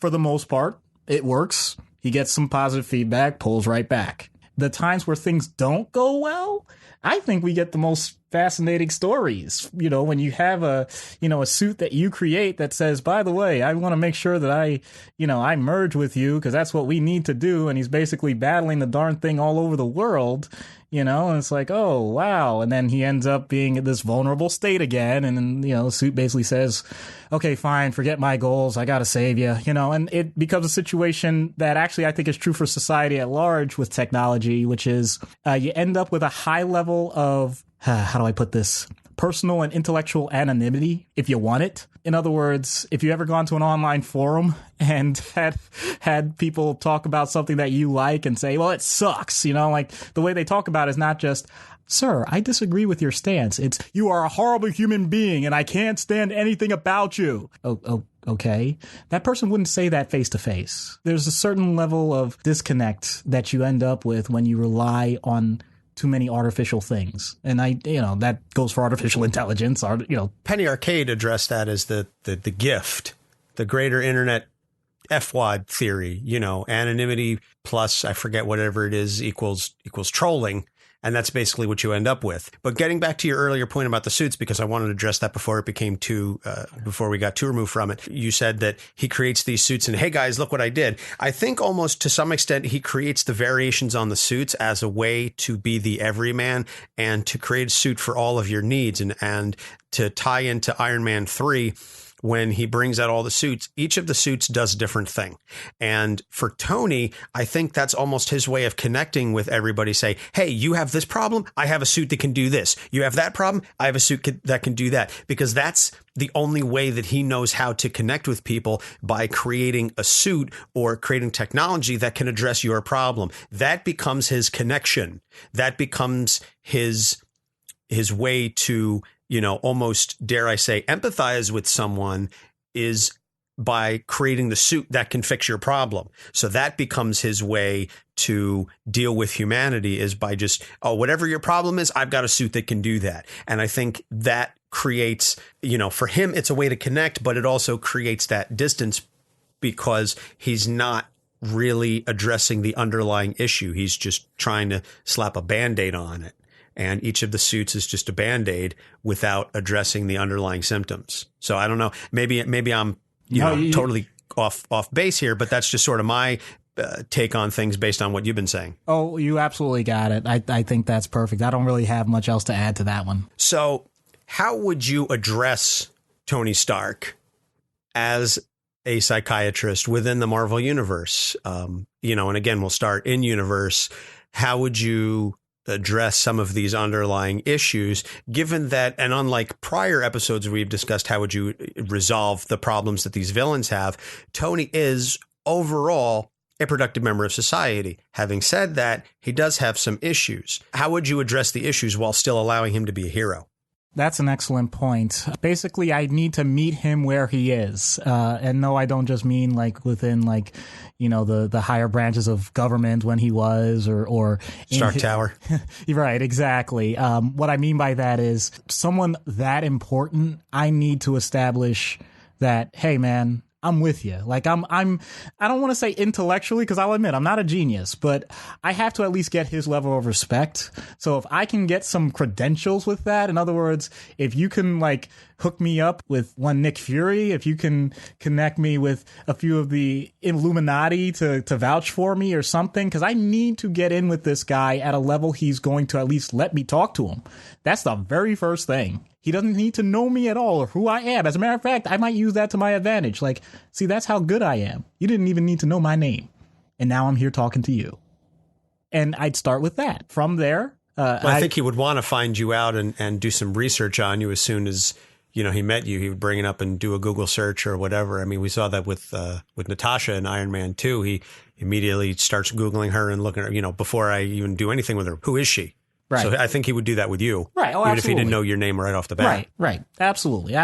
for the most part, it works. He gets some positive feedback, pulls right back. The times where things don't go well, I think we get the most fascinating stories. When you have a suit that you create that says, by the way, I want to make sure that I merge with you because that's what we need to do. And he's basically battling the darn thing all over the world, and it's like, oh, wow. And then he ends up being in this vulnerable state again. And then, the suit basically says, okay, fine, forget my goals. I got to save you, and it becomes a situation that actually I think is true for society at large with technology, which is you end up with a high level of, how do I put this? Personal and intellectual anonymity, if you want it, In other words, if you ever gone to an online forum and had people talk about something that you like and say, well, it sucks, like the way they talk about it is not just, sir, I disagree with your stance. It's, you are a horrible human being and I can't stand anything about you. Oh, okay. That person wouldn't say that face to face. There's a certain level of disconnect that you end up with when you rely on too many artificial things. And that goes for artificial intelligence, Penny Arcade addressed that as the gift, the greater internet FWAD theory, anonymity plus, I forget whatever it is, equals trolling. And that's basically what you end up with. But getting back to your earlier point about the suits, because I wanted to address that before it became before we got too removed from it. You said that he creates these suits and, hey guys, look what I did. I think almost to some extent he creates the variations on the suits as a way to be the everyman and to create a suit for all of your needs and to tie into Iron Man 3. When he brings out all the suits, each of the suits does a different thing. And for Tony, I think that's almost his way of connecting with everybody. Say, hey, you have this problem. I have a suit that can do this. You have that problem. I have a suit that can do that, because that's the only way that he knows how to connect with people, by creating a suit or creating technology that can address your problem. That becomes his connection. That becomes his way to, almost, dare I say, empathize with someone, is by creating the suit that can fix your problem. So that becomes his way to deal with humanity, is by just, whatever your problem is, I've got a suit that can do that. And I think that creates, for him, it's a way to connect, but it also creates that distance because he's not really addressing the underlying issue. He's just trying to slap a Band-Aid on it. And each of the suits is just a Band-Aid without addressing the underlying symptoms. So I don't know. Maybe I'm totally off base here, but that's just sort of my take on things based on what you've been saying. Oh, you absolutely got it. I think that's perfect. I don't really have much else to add to that one. So how would you address Tony Stark as a psychiatrist within the Marvel universe? And again, we'll start in universe. How would you address some of these underlying issues, given that, and unlike prior episodes we've discussed, how would you resolve the problems that these villains have? Tony is overall a productive member of society. Having said that, he does have some issues. How would you address the issues while still allowing him to be a hero? That's an excellent point. Basically, I need to meet him where he is. And no, I don't just mean within the higher branches of government when he was or Stark Tower. Right, exactly. What I mean by that is someone that important, I need to establish that, hey, man, I'm with you. I don't want to say intellectually, because I'll admit I'm not a genius, but I have to at least get his level of respect. So if I can get some credentials with that, in other words, if you can hook me up with one Nick Fury, if you can connect me with a few of the Illuminati to vouch for me or something, because I need to get in with this guy at a level he's going to at least let me talk to him. That's the very first thing. He doesn't need to know me at all or who I am. As a matter of fact, I might use that to my advantage. See, that's how good I am. You didn't even need to know my name. And now I'm here talking to you. And I'd start with that. From there, I think he would want to find you out and do some research on you as soon as he met you. He would bring it up and do a Google search or whatever. I mean, we saw that with Natasha in Iron Man 2. He immediately starts Googling her and looking at her, before I even do anything with her. Who is she? Right. So I think he would do that with you. Right. Oh, even if he didn't know your name right off the bat. Right. Absolutely.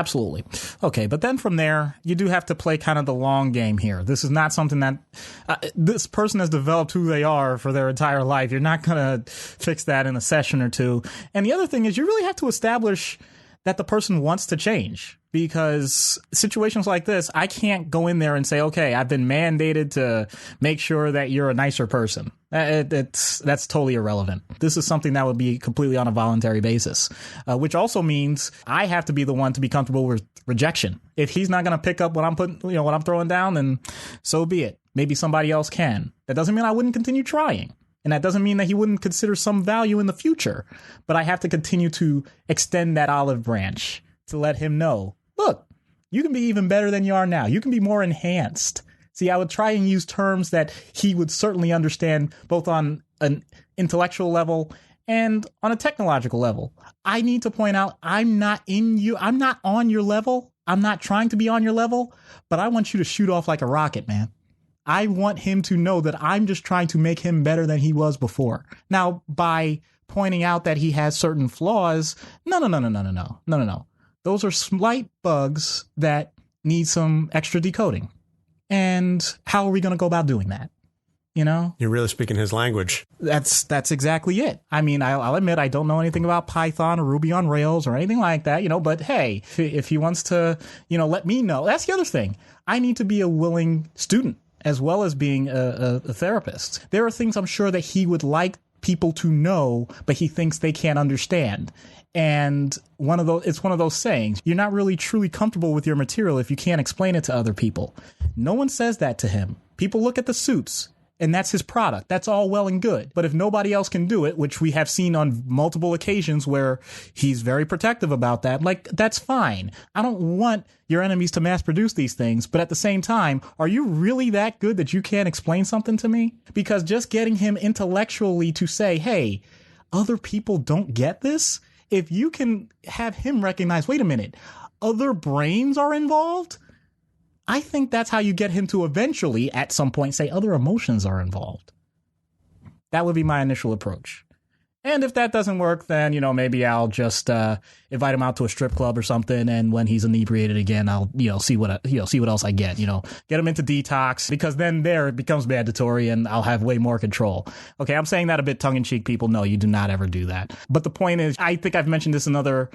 Okay. But then from there, you do have to play kind of the long game here. This is not something that this person has developed who they are for their entire life. You're not going to fix that in a session or two. And the other thing is you really have to establish that the person wants to change, because situations like this, I can't go in there and say, okay, I've been mandated to make sure that you're a nicer person. That's totally irrelevant. This is something that would be completely on a voluntary basis, which also means I have to be the one to be comfortable with rejection. If he's not going to pick up what I'm putting, what I'm throwing down, then so be it. Maybe somebody else can. That doesn't mean I wouldn't continue trying. And that doesn't mean that he wouldn't consider some value in the future. But I have to continue to extend that olive branch to let him know, look, you can be even better than you are now. You can be more enhanced. See, I would try and use terms that he would certainly understand, both on an intellectual level and on a technological level. I need to point out, I'm not on your level. I'm not trying to be on your level, but I want you to shoot off like a rocket, man. I want him to know that I'm just trying to make him better than he was before. Now, by pointing out that he has certain flaws, no. Those are slight bugs that need some extra decoding. And how are we going to go about doing that? You know, you're really speaking his language. That's exactly it. I mean, I'll admit I don't know anything about Python or Ruby on Rails or anything like that, you know, but hey, if he wants to, you know, let me know. That's the other thing. I need to be a willing student as well as being a therapist. There are things I'm sure that he would like people to know, but he thinks they can't understand. And it's one of those sayings, you're not really truly comfortable with your material if you can't explain it to other people. No one says that to him. People look at the suits. And that's his product. That's all well and good. But if nobody else can do it, which we have seen on multiple occasions where he's very protective about that, like, that's fine. I don't want your enemies to mass produce these things. But at the same time, are you really that good that you can't explain something to me? Because just getting him intellectually to say, hey, other people don't get this. If you can have him recognize, wait a minute, other brains are involved. I think that's how you get him to eventually, at some point, say other emotions are involved. That would be my initial approach. And if that doesn't work, then, you know, maybe I'll just invite him out to a strip club or something. And when he's inebriated again, I'll, you know, see what else I get, you know, get him into detox, because then there it becomes mandatory and I'll have way more control. OK, I'm saying that a bit tongue in cheek, people. No, you do not ever do that. But the point is, I think I've mentioned this in other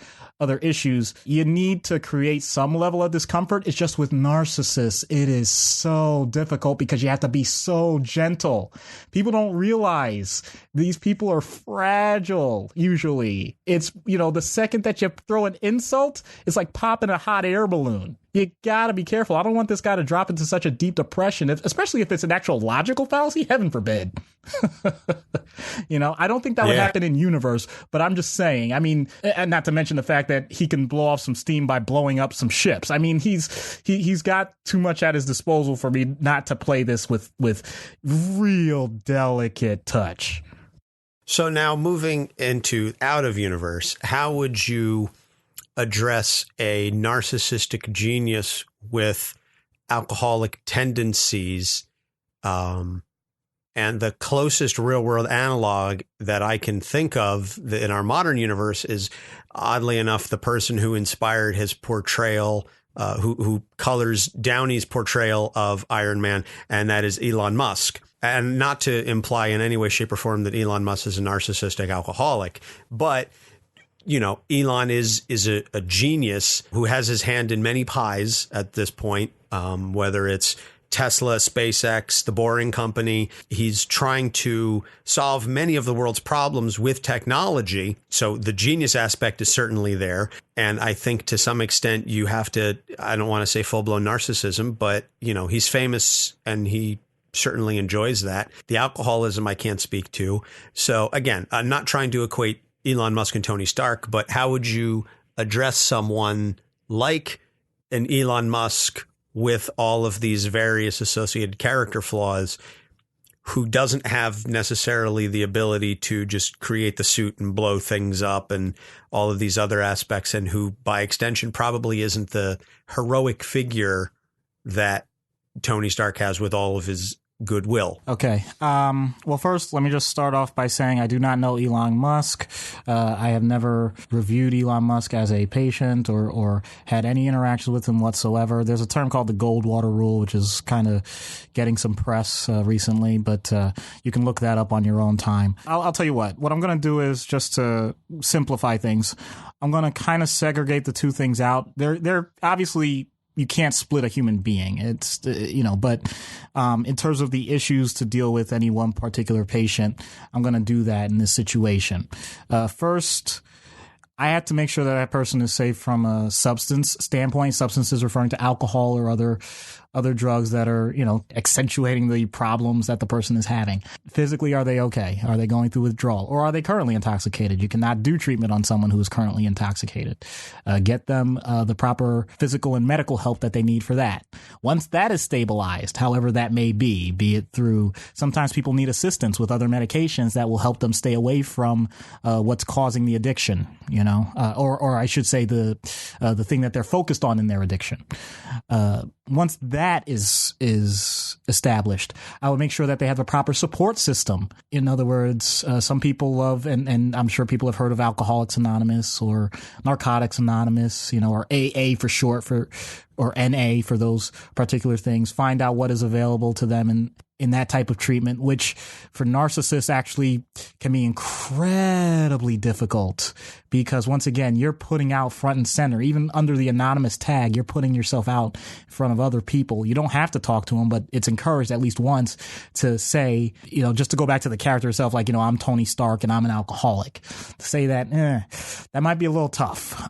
issues. You need to create some level of discomfort. It's just with narcissists, it is so difficult because you have to be so gentle. People don't realize these people are fragile. Usually it's, you know, the second that you throw an insult, it's like popping a hot air balloon. You gotta be careful. I don't want this guy to drop into such a deep depression, especially if it's an actual logical fallacy. Heaven forbid. You know, I don't think that would happen in universe, but I'm just saying, I mean, and not to mention the fact that he can blow off some steam by blowing up some ships. I mean, he's got too much at his disposal for me not to play this with real delicate touch. So now moving into out of universe, how would you address a narcissistic genius with alcoholic tendencies? And the closest real world analog that I can think of in our modern universe is, oddly enough, the person who inspired his portrayal, who colors Downey's portrayal of Iron Man, and that is Elon Musk. And not to imply in any way, shape, or form that Elon Musk is a narcissistic alcoholic, but you know, Elon is a genius who has his hand in many pies at this point, whether it's Tesla, SpaceX, the Boring Company. He's trying to solve many of the world's problems with technology. So the genius aspect is certainly there. And I think to some extent you have to, I don't want to say full blown narcissism, but, you know, he's famous and he certainly enjoys that. The alcoholism I can't speak to. So again, I'm not trying to equate Elon Musk and Tony Stark, but how would you address someone like an Elon Musk with all of these various associated character flaws, who doesn't have necessarily the ability to just create the suit and blow things up and all of these other aspects, and who by extension probably isn't the heroic figure that Tony Stark has with all of his goodwill? Okay. Well, first, let me just start off by saying I do not know Elon Musk. I have never reviewed Elon Musk as a patient or had any interactions with him whatsoever. There's a term called the Goldwater Rule, which is kind of getting some press recently, but you can look that up on your own time. I'll tell you what I'm going to do is, just to simplify things, I'm going to kind of segregate the two things out. They're obviously, you can't split a human being. It's, you know, but in terms of the issues to deal with any one particular patient, I'm going to do that in this situation. First, I have to make sure that person is safe from a substance standpoint. Substances referring to alcohol or other other drugs that are, accentuating the problems that the person is having. Physically, are they okay? Are they going through withdrawal? Or are they currently intoxicated? You cannot do treatment on someone who is currently intoxicated. Get them the proper physical and medical help that they need for that. Once that is stabilized, however that may be it through, sometimes people need assistance with other medications that will help them stay away from what's causing the addiction, or I should say the thing that they're focused on in their addiction. Once that is established, I would make sure that they have a proper support system. In other words, some people love, and I'm sure people have heard of Alcoholics Anonymous or Narcotics Anonymous, or AA for short, or NA for those particular things. Find out what is available to them in that type of treatment, which for narcissists actually can be incredibly difficult, because once again, you're putting out front and center, even under the anonymous tag, you're putting yourself out in front of other people. You don't have to talk to them, but it's encouraged at least once to say, just to go back to the character itself, like, I'm Tony Stark and I'm an alcoholic. To say that, that might be a little tough.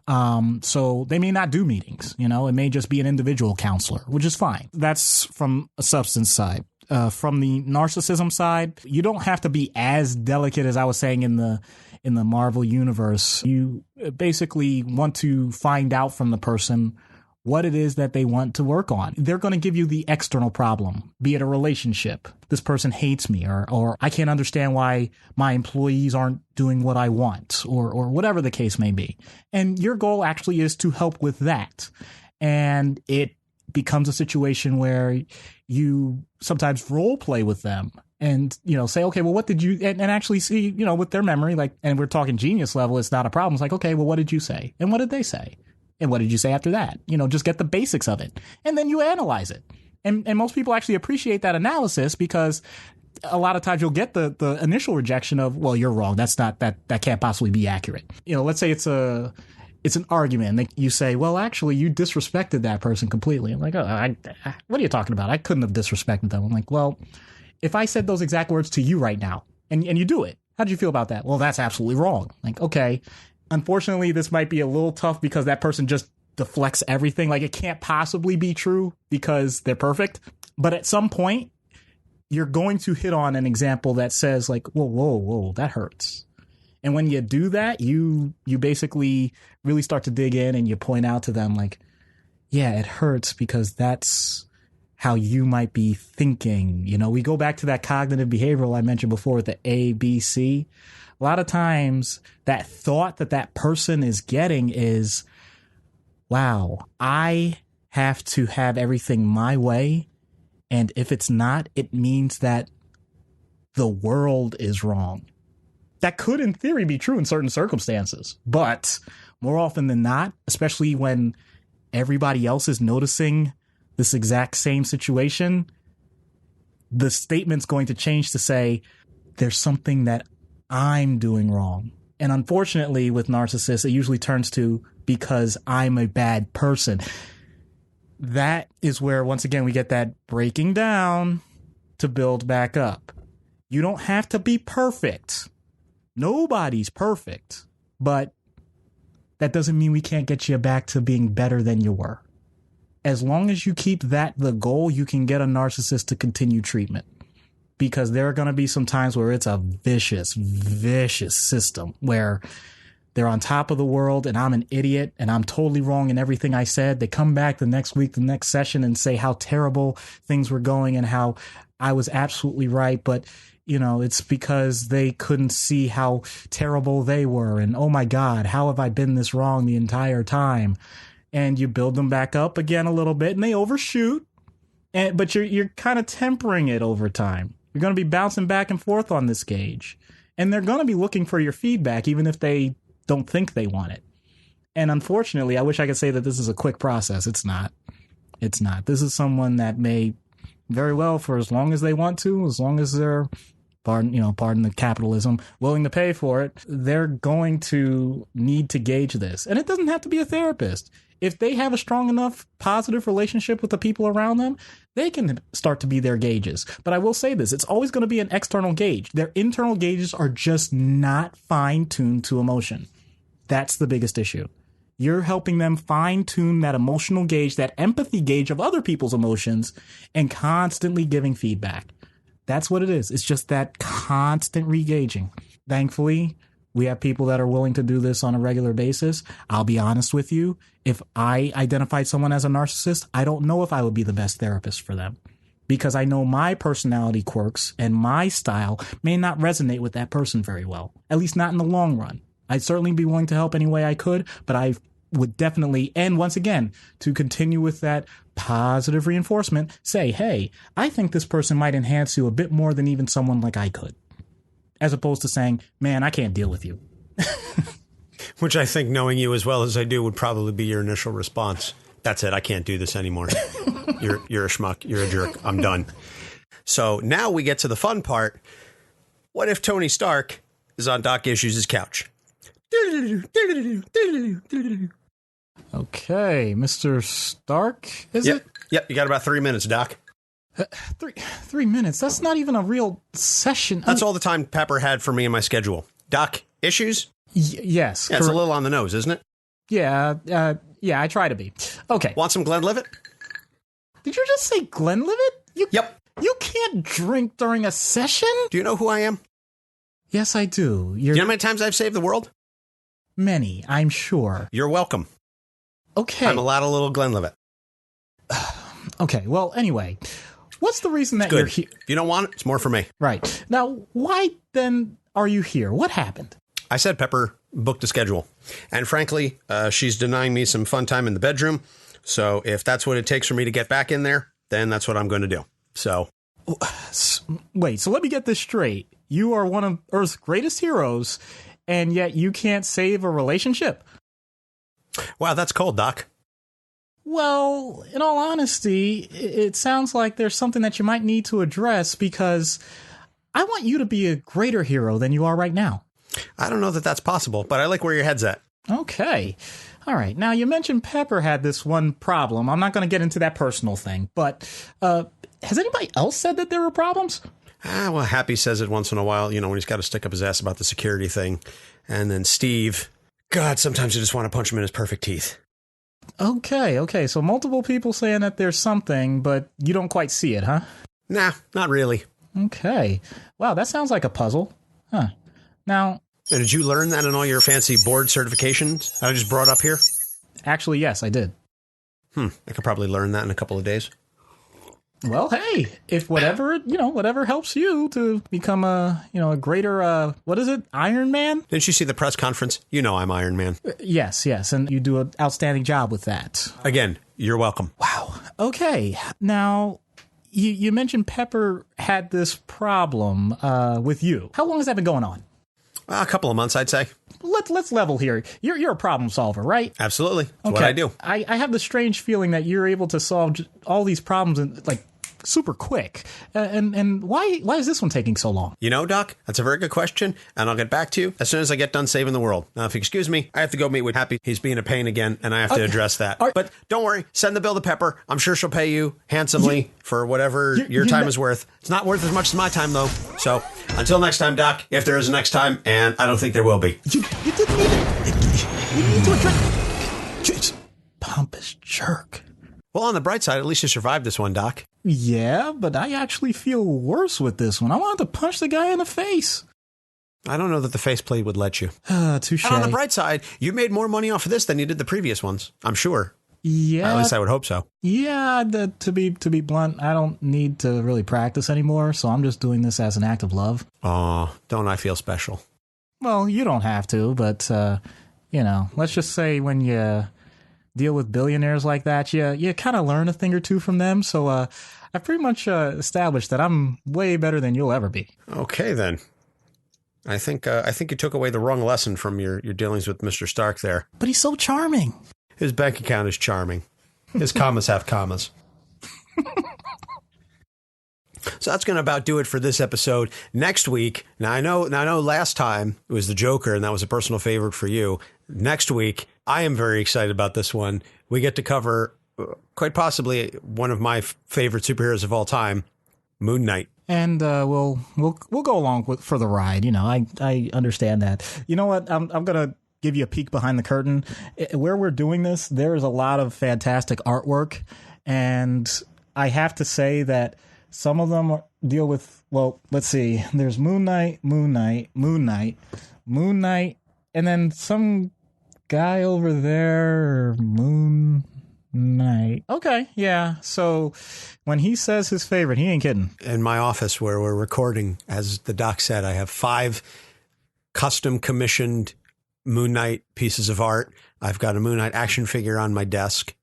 So they may not do meetings, it may just be an individual counselor, which is fine. That's from a substance side. From the narcissism side, you don't have to be as delicate as I was saying in the Marvel universe. You basically want to find out from the person what it is that they want to work on. They're going to give you the external problem, be it a relationship. This person hates me, or I can't understand why my employees aren't doing what I want, or whatever the case may be. And your goal actually is to help with that. And it becomes a situation where you sometimes role play with them and, say, okay, well, what did you, and actually see, with their memory, like, and we're talking genius level, it's not a problem. It's like, okay, well, what did you say? And what did they say? And what did you say after that? Just get the basics of it. And then you analyze it. And most people actually appreciate that analysis, because a lot of times you'll get the initial rejection of, well, you're wrong. That's not, that can't possibly be accurate. Let's say it's an argument. Like you say, well, actually, you disrespected that person completely. I'm like, oh, what are you talking about? I couldn't have disrespected them. I'm like, well, if I said those exact words to you right now and you do it, how do you feel about that? Well, that's absolutely wrong. Like, okay, unfortunately, this might be a little tough because that person just deflects everything. Like, it can't possibly be true because they're perfect. But at some point, you're going to hit on an example that says, like, whoa, that hurts. And when you do that, you basically really start to dig in and you point out to them, like, yeah, it hurts because that's how you might be thinking. We go back to that cognitive behavioral I mentioned before with the A, B, C. A lot of times that thought that person is getting is, wow, I have to have everything my way. And if it's not, it means that the world is wrong. That could, in theory, be true in certain circumstances. But more often than not, especially when everybody else is noticing this exact same situation, the statement's going to change to say, there's something that I'm doing wrong. And unfortunately, with narcissists, it usually turns to, because I'm a bad person. That is where, once again, we get that breaking down to build back up. You don't have to be perfect. Nobody's perfect, but that doesn't mean we can't get you back to being better than you were. As long as you keep that the goal, you can get a narcissist to continue treatment, because there are going to be some times where it's a vicious system where they're on top of the world and I'm an idiot and I'm totally wrong in everything I said. They come back the next week, the next session, and say how terrible things were going and how I was absolutely right. But it's because they couldn't see how terrible they were. And, oh, my God, how have I been this wrong the entire time? And you build them back up again a little bit and they overshoot. But you're kind of tempering it over time. You're going to be bouncing back and forth on this gauge. And they're going to be looking for your feedback, even if they don't think they want it. And unfortunately, I wish I could say that this is a quick process. It's not. This is someone that may very well, for as long as they want to, as long as they're, pardon the capitalism, willing to pay for it, they're going to need to gauge this. And it doesn't have to be a therapist. If they have a strong enough positive relationship with the people around them, they can start to be their gauges. But I will say this, it's always going to be an external gauge. Their internal gauges are just not fine-tuned to emotion. That's the biggest issue. You're helping them fine tune that emotional gauge, that empathy gauge of other people's emotions, and constantly giving feedback. That's what it is. It's just that constant re-gauging. Thankfully, we have people that are willing to do this on a regular basis. I'll be honest with you. If I identified someone as a narcissist, I don't know if I would be the best therapist for them, because I know my personality quirks and my style may not resonate with that person very well, at least not in the long run. I'd certainly be willing to help any way I could, but I would definitely, and once again, to continue with that positive reinforcement, say, hey, I think this person might enhance you a bit more than even someone like I could. As opposed to saying, man, I can't deal with you. Which I think, knowing you as well as I do, would probably be your initial response. That's it. I can't do this anymore. You're a schmuck. You're a jerk. I'm done. So now we get to the fun part. What if Tony Stark is on Doc Issues' couch? Okay, Mr. Stark, is it? Yep, you got about 3 minutes, Doc. 3 minutes? That's not even a real session. That's all the time Pepper had for me in my schedule. Doc, issues? Yes. Yeah, it's a little on the nose, isn't it? Yeah, I try to be. Okay. Want some Glenlivet? Did you just say Glenlivet? Yep. You can't drink during a session? Do you know who I am? Yes, I do. Do you know how many times I've saved the world? Many, I'm sure. You're welcome. Okay. I'm allowed a little Glenlivet. Okay, well, anyway, what's the reason that you're here? If you don't want it, it's more for me. Right. Now, why then are you here? What happened? I said Pepper booked a schedule. And frankly, she's denying me some fun time in the bedroom. So if that's what it takes for me to get back in there, then that's what I'm going to do. So. Wait, so let me get this straight. You are one of Earth's greatest heroes, and yet you can't save a relationship? Wow, that's cold, Doc. Well, in all honesty, it sounds like there's something that you might need to address, because I want you to be a greater hero than you are right now. I don't know that that's possible, but I like where your head's at. Okay. All right. Now, you mentioned Pepper had this one problem. I'm not going to get into that personal thing, but has anybody else said that there were problems? Well, Happy says it once in a while, when he's got to stick up his ass about the security thing. And then Steve, God, sometimes you just want to punch him in his perfect teeth. Okay. So multiple people saying that there's something, but you don't quite see it, huh? Nah, not really. Okay. Wow, that sounds like a puzzle. Huh. Now... And did you learn that in all your fancy board certifications I just brought up here? Actually, yes, I did. I could probably learn that in a couple of days. Well, hey, if whatever helps you to become a greater, what is it? Iron Man? Didn't you see the press conference? I'm Iron Man. Yes. And you do an outstanding job with that. Again, you're welcome. Wow. Okay. Now, you mentioned Pepper had this problem with you. How long has that been going on? A couple of months, I'd say. Let's level here. You're a problem solver, right? Absolutely. That's what I do. I have the strange feeling that you're able to solve all these problems in super quick. And why is this one taking so long? Doc, that's a very good question, and I'll get back to you as soon as I get done saving the world. Now, if you excuse me, I have to go meet with Happy. He's being a pain again, and I have to address that. But don't worry, send the bill to Pepper. I'm sure she'll pay you handsomely for whatever your time is worth. It's not worth as much as my time, though. So until next time, Doc, if there is a next time, and I don't think there will be. You didn't need it. You need to address... Pompous jerk. Well, on the bright side, at least you survived this one, Doc. Yeah, but I actually feel worse with this one. I wanted to punch the guy in the face. I don't know that the faceplate would let you. Touche. And on the bright side, you made more money off of this than you did the previous ones. I'm sure. Yeah. At least I would hope so. Yeah, to be blunt, I don't need to really practice anymore, so I'm just doing this as an act of love. Oh, don't I feel special? Well, you don't have to, but, let's just say when you deal with billionaires like that, you kind of learn a thing or two from them, so I've pretty much established that I'm way better than you'll ever be. Okay, then. I think you took away the wrong lesson from your dealings with Mr. Stark there. But he's so charming. His bank account is charming. His commas have commas. So that's going to about do it for this episode. Next week, now I know last time it was the Joker, and that was a personal favorite for you. Next week, I am very excited about this one. We get to cover quite possibly one of my favorite superheroes of all time, Moon Knight. And we'll go along for the ride. I understand that. You know what? I'm gonna give you a peek behind the curtain. Where we're doing this, there is a lot of fantastic artwork, and I have to say that some of them deal with, well, let's see. There's Moon Knight, and then some guy over there, Moon Knight. Okay, yeah. So when he says his favorite, he ain't kidding. In my office where we're recording, as the doc said, I have 5 custom commissioned Moon Knight pieces of art. I've got a Moon Knight action figure on my desk.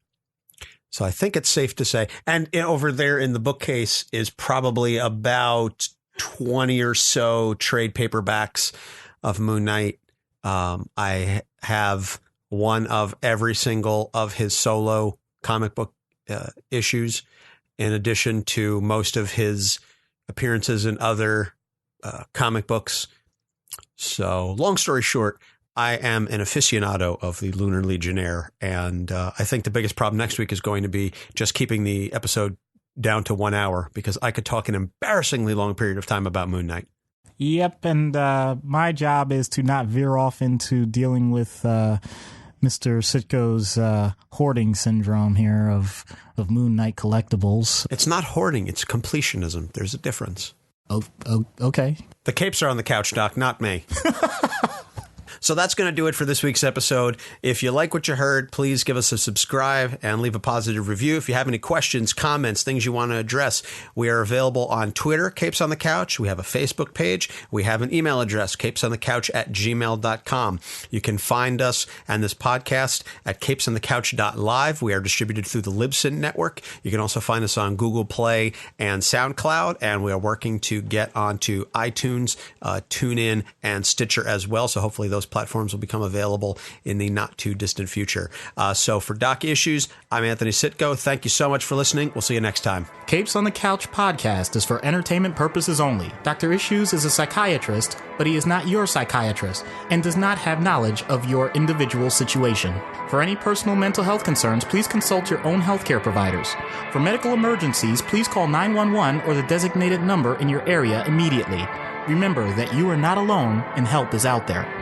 So I think it's safe to say, and over there in the bookcase is probably about 20 or so trade paperbacks of Moon Knight. I have one of every single of his solo comic book issues, in addition to most of his appearances in other comic books. So long story short, I am an aficionado of the Lunar Legionnaire, and I think the biggest problem next week is going to be just keeping the episode down to 1 hour, because I could talk an embarrassingly long period of time about Moon Knight. Yep, and my job is to not veer off into dealing with Mr. Sitko's hoarding syndrome here of Moon Knight collectibles. It's not hoarding, it's completionism. There's a difference. Oh, okay. The capes are on the couch, Doc, not me. So that's going to do it for this week's episode. If you like what you heard, please give us a subscribe and leave a positive review. If you have any questions, comments, things you want to address, we are available on Twitter, Capes on the Couch. We have a Facebook page. We have an email address, capesonthecouch@gmail.com. You can find us and this podcast at capesonthecouch.live. We are distributed through the Libsyn network. You can also find us on Google Play and SoundCloud, and we are working to get onto iTunes, TuneIn, and Stitcher as well. So hopefully those platforms will become available in the not too distant future. So for Doc Issues, I'm Anthony Sitko. Thank you so much for listening. We'll see you next time. Capes on the Couch podcast is for entertainment purposes only. Dr. Issues is a psychiatrist, but he is not your psychiatrist and does not have knowledge of your individual situation. For any personal mental health concerns, please consult your own healthcare providers. For medical emergencies, please call 911 or the designated number in your area immediately. Remember that you are not alone and help is out there.